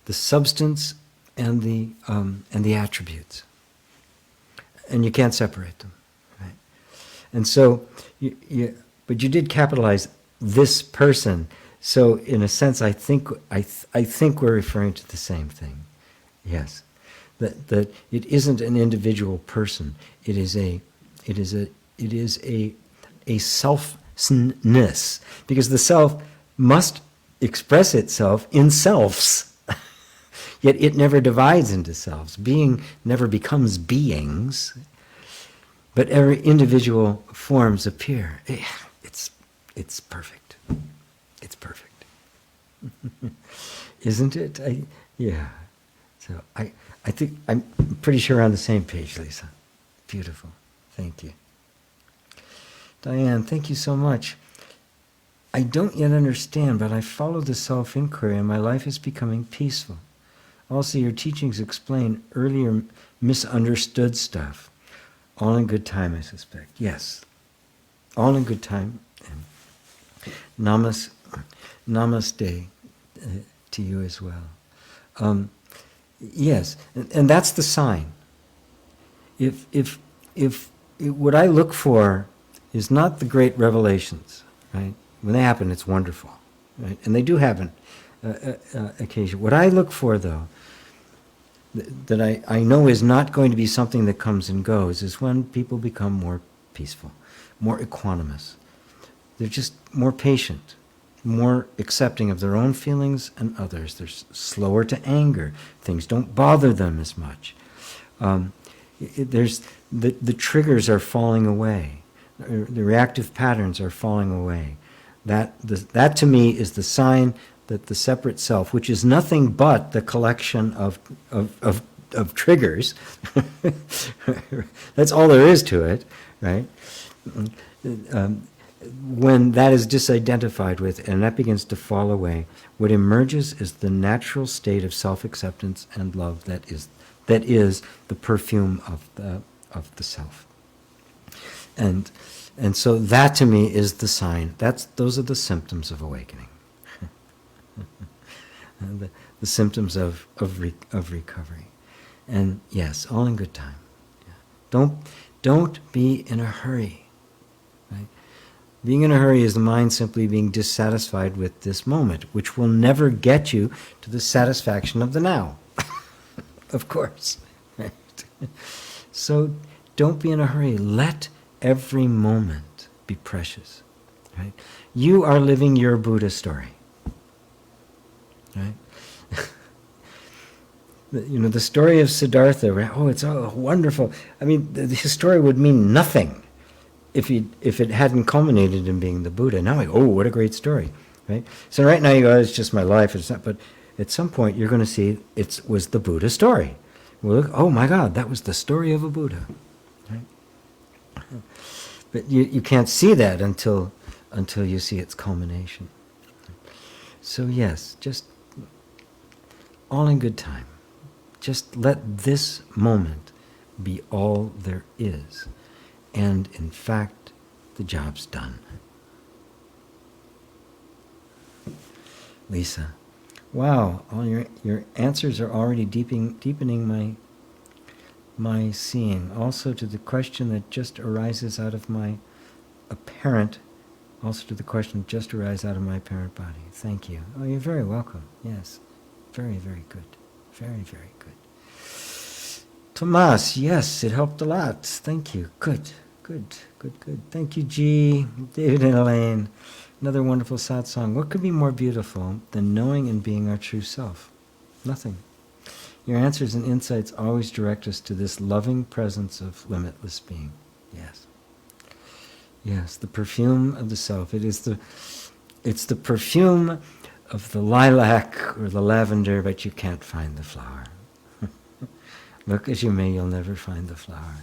[SPEAKER 1] substance and the attributes, and you can't separate them, right? And so, but you did capitalize this person. So, in a sense, I think we're referring to the same thing. Yes, that it isn't an individual person. It is a selfness, because the self must express itself in selves. Yet it never divides into selves. Being never becomes beings, but every individual forms appear. It's perfect. It's perfect. Isn't it? Yeah. So I think I'm pretty sure we're on the same page, Lisa. Beautiful. Thank you. Diane, thank you so much. I don't yet understand, but I follow the self-inquiry and my life is becoming peaceful. Also, your teachings explain earlier misunderstood stuff. All in good time, I suspect. Yes. All in good time. And namaste to you as well. Yes, and that's the sign. If what I look for is not the great revelations, right? When they happen, it's wonderful, right? And they do happen occasionally. What I look for, though, that I know is not going to be something that comes and goes, is when people become more peaceful, more equanimous. They're just more patient, more accepting of their own feelings and others. They're slower to anger. Things don't bother them as much. There's the triggers are falling away. The reactive patterns are falling away. That to me is the sign that the separate self, which is nothing but the collection of triggers, that's all there is to it, right? When that is disidentified with and that begins to fall away, what emerges is the natural state of self-acceptance and love that is the perfume of the self. And so that to me is the sign. Those are the symptoms of awakening. The symptoms of recovery. And yes, all in good time. Yeah. Don't be in a hurry. Right? Being in a hurry is the mind simply being dissatisfied with this moment, which will never get you to the satisfaction of the now. Of course. Right? So don't be in a hurry. Let every moment be precious. Right? You are living your Buddha story. Right? The story of Siddhartha, right? Oh, it's wonderful. I mean, his story would mean nothing if it hadn't culminated in being the Buddha. Now we go, oh, what a great story, right? So right now you go, it's just my life. It's not, but at some point you're going to see it was the Buddha story. Well, look, oh my God, that was the story of a Buddha, right? But you can't see that until you see its culmination. So yes, just all in good time. Just let this moment be all there is. And in fact, the job's done. Lisa, wow, all your answers are already deepening my seeing. Also to the question that just arises out of my apparent, also to the question that just arises out of my apparent body. Thank you. Oh, you're very welcome. Yes. Very, very good. Very, very good. Tomas, yes, it helped a lot. Thank you. Good. Thank you, G, David and Elaine. Another wonderful satsang. What could be more beautiful than knowing and being our true self? Nothing. Your answers and insights always direct us to this loving presence of limitless being. Yes. Yes, the perfume of the self. It's the perfume of the lilac or the lavender, but you can't find the flower. Look as you may, you'll never find the flower.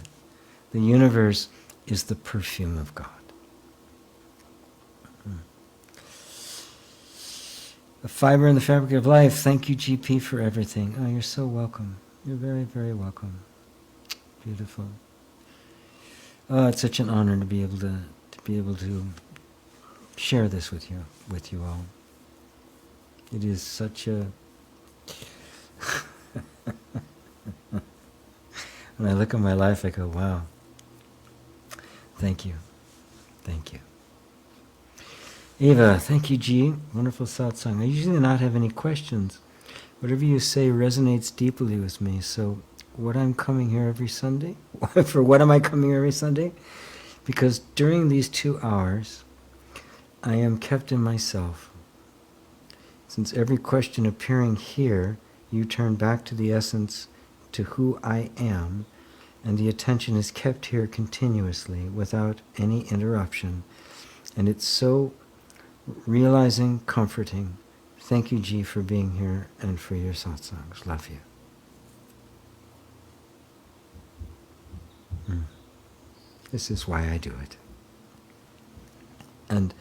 [SPEAKER 1] The universe is the perfume of God. A fiber in the fabric of life. Thank you, GP, for everything. Oh, you're so welcome. You're very, very welcome. Beautiful. Oh, it's such an honor to be able to share this with you all. It is such a when I look at my life, I go, wow. Thank you. Thank you. Eva, thank you, G. Wonderful satsang. I usually not have any questions. Whatever you say resonates deeply with me. So, what I'm coming here every Sunday? For what am I coming here every Sunday? Because during these 2 hours, I am kept in myself. Since every question appearing here, you turn back to the essence, to who I am, and the attention is kept here continuously without any interruption. And it's so realizing, comforting. Thank you, G, for being here and for your satsangs. Love you. This is why I do it. And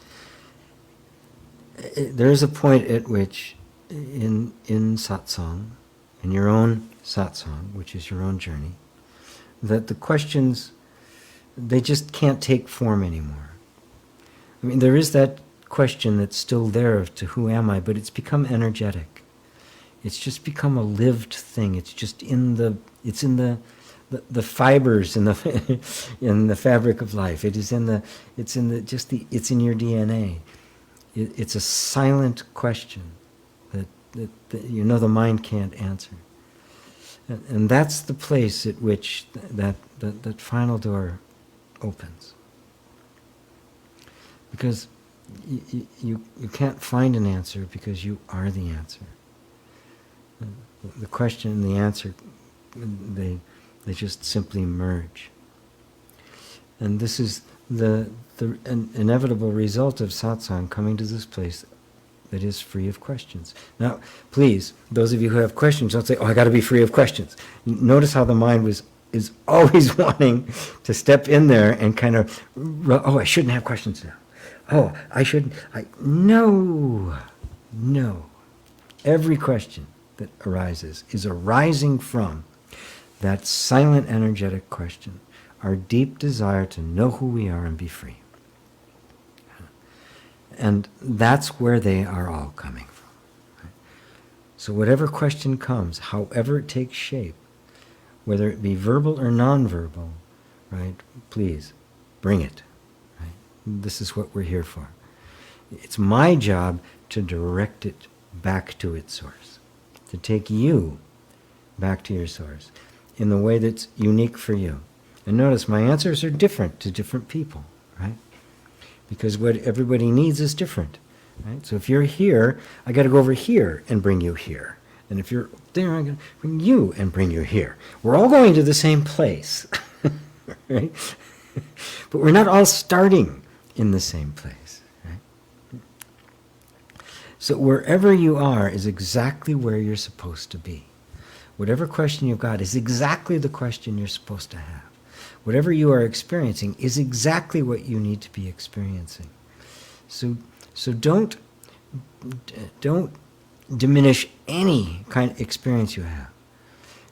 [SPEAKER 1] there is a point at which in satsang, in your own satsang, which is your own journey, that the questions, they just can't take form anymore. I mean, there is that question that's still there of to who am I, but it's become energetic. It's just become a lived thing. It's just in the fibers in the in the fabric of life. It's in your DNA. It's a silent question that you know the mind can't answer. And that's the place at which that final door opens. Because you can't find an answer because you are the answer. The question and the answer, they just simply merge. And this is the inevitable result of satsang, coming to this place that is free of questions. Now, please, those of you who have questions, don't say, oh, I got to be free of questions. Notice how the mind is always wanting to step in there and kind of, oh, I shouldn't have questions now. Oh, I shouldn't. No. Every question that arises is arising from that silent, energetic question, our deep desire to know who we are and be free. And that's where they are all coming from. Right? So whatever question comes, however it takes shape, whether it be verbal or nonverbal, right, please, bring it. Right? This is what we're here for. It's my job to direct it back to its source, to take you back to your source in the way that's unique for you. And notice my answers are different to different people, right? Because what everybody needs is different, right? So if you're here, I got to go over here and bring you here. And if you're there, I'm going to bring you and bring you here. We're all going to the same place, right? But we're not all starting in the same place, right? So wherever you are is exactly where you're supposed to be. Whatever question you've got is exactly the question you're supposed to have. Whatever you are experiencing is exactly what you need to be experiencing. So don't diminish any kind of experience you have.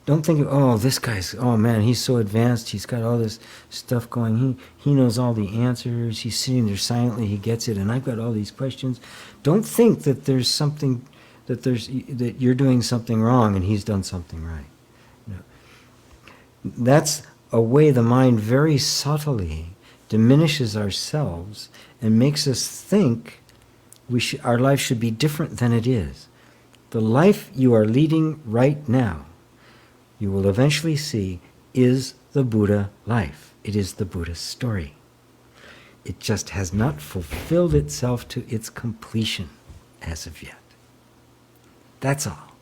[SPEAKER 1] Don't think, oh, this guy's, oh man, he's so advanced, he's got all this stuff going, he knows all the answers, he's sitting there silently, he gets it, and I've got all these questions. Don't think that there's something, that you're doing something wrong and he's done something right. No. That's a way the mind very subtly diminishes ourselves and makes us think our life should be different than it is. The life you are leading right now, you will eventually see, is the Buddha life. It is the Buddha story. It just has not fulfilled itself to its completion as of yet. That's all.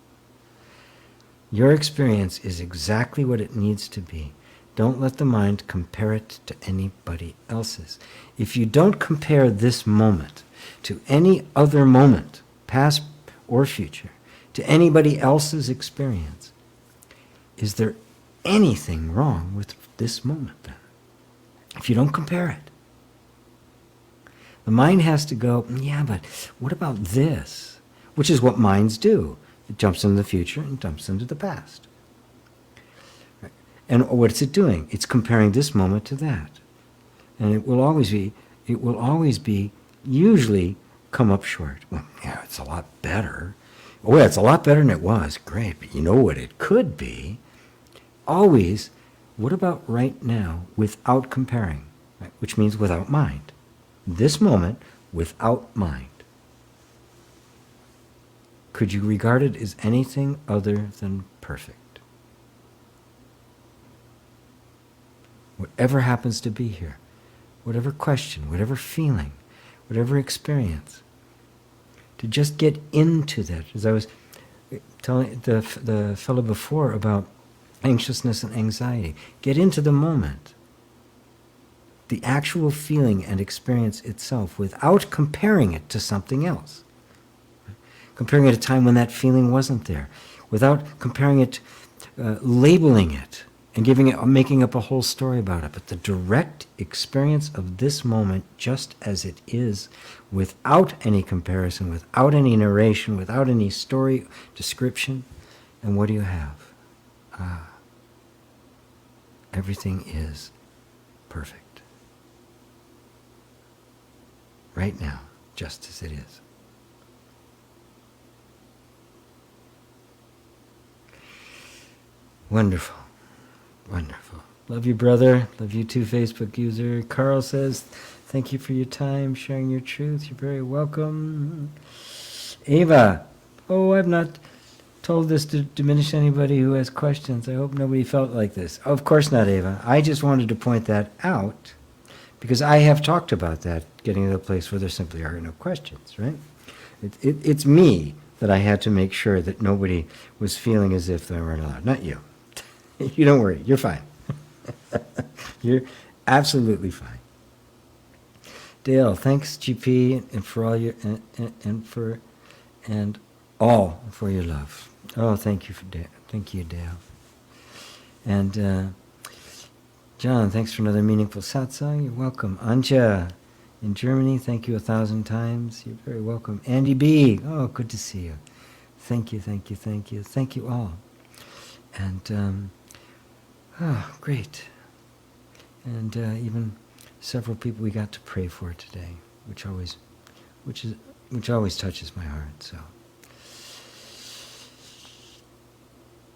[SPEAKER 1] Your experience is exactly what it needs to be. Don't let the mind compare it to anybody else's. If you don't compare this moment to any other moment, past or future, to anybody else's experience, is there anything wrong with this moment then? If you don't compare it. The mind has to go, yeah, but what about this? Which is what minds do. It jumps into the future and jumps into the past. And what's it doing? It's comparing this moment to that. And it will always be, usually come up short. Well, yeah, it's a lot better. Oh, yeah, it's a lot better than it was. Great, but you know what it could be? Always, what about right now without comparing? Right? Which means without mind. This moment without mind. Could you regard it as anything other than perfect? Whatever happens to be here, whatever question, whatever feeling, whatever experience, to just get into that. As I was telling the fellow before about anxiousness and anxiety, get into the moment, the actual feeling and experience itself without comparing it to something else. Comparing it to a time when that feeling wasn't there, without comparing it, labeling it, and making up a whole story about it. But the direct experience of this moment just as it is, without any comparison, without any narration, without any story, description. And what do you have? Everything is perfect. Right now, just as it is. Wonderful. Wonderful. Love you, brother. Love you too, Facebook user. Carl says, thank you for your time, sharing your truth. You're very welcome. Ava, oh, I've not told this to diminish anybody who has questions. I hope nobody felt like this. Of course not, Ava. I just wanted to point that out because I have talked about that, getting to a place where there simply are no questions, right? It's me that I had to make sure that nobody was feeling as if they weren't allowed, not you. You don't worry, you're fine. You're absolutely fine. Dale, thanks GP and for all your and all for your love. Oh, thank you thank you, Dale. And John, thanks for another meaningful satsang. You're welcome. Anja in Germany, thank you 1,000 times. You're very welcome. Andy B, oh, good to see you. Thank you, thank you, thank you, thank you all. And great. And even several people we got to pray for today, which always touches my heart. So,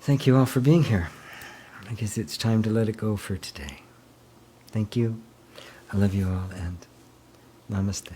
[SPEAKER 1] thank you all for being here. I guess it's time to let it go for today. Thank you. I love you all, and namaste.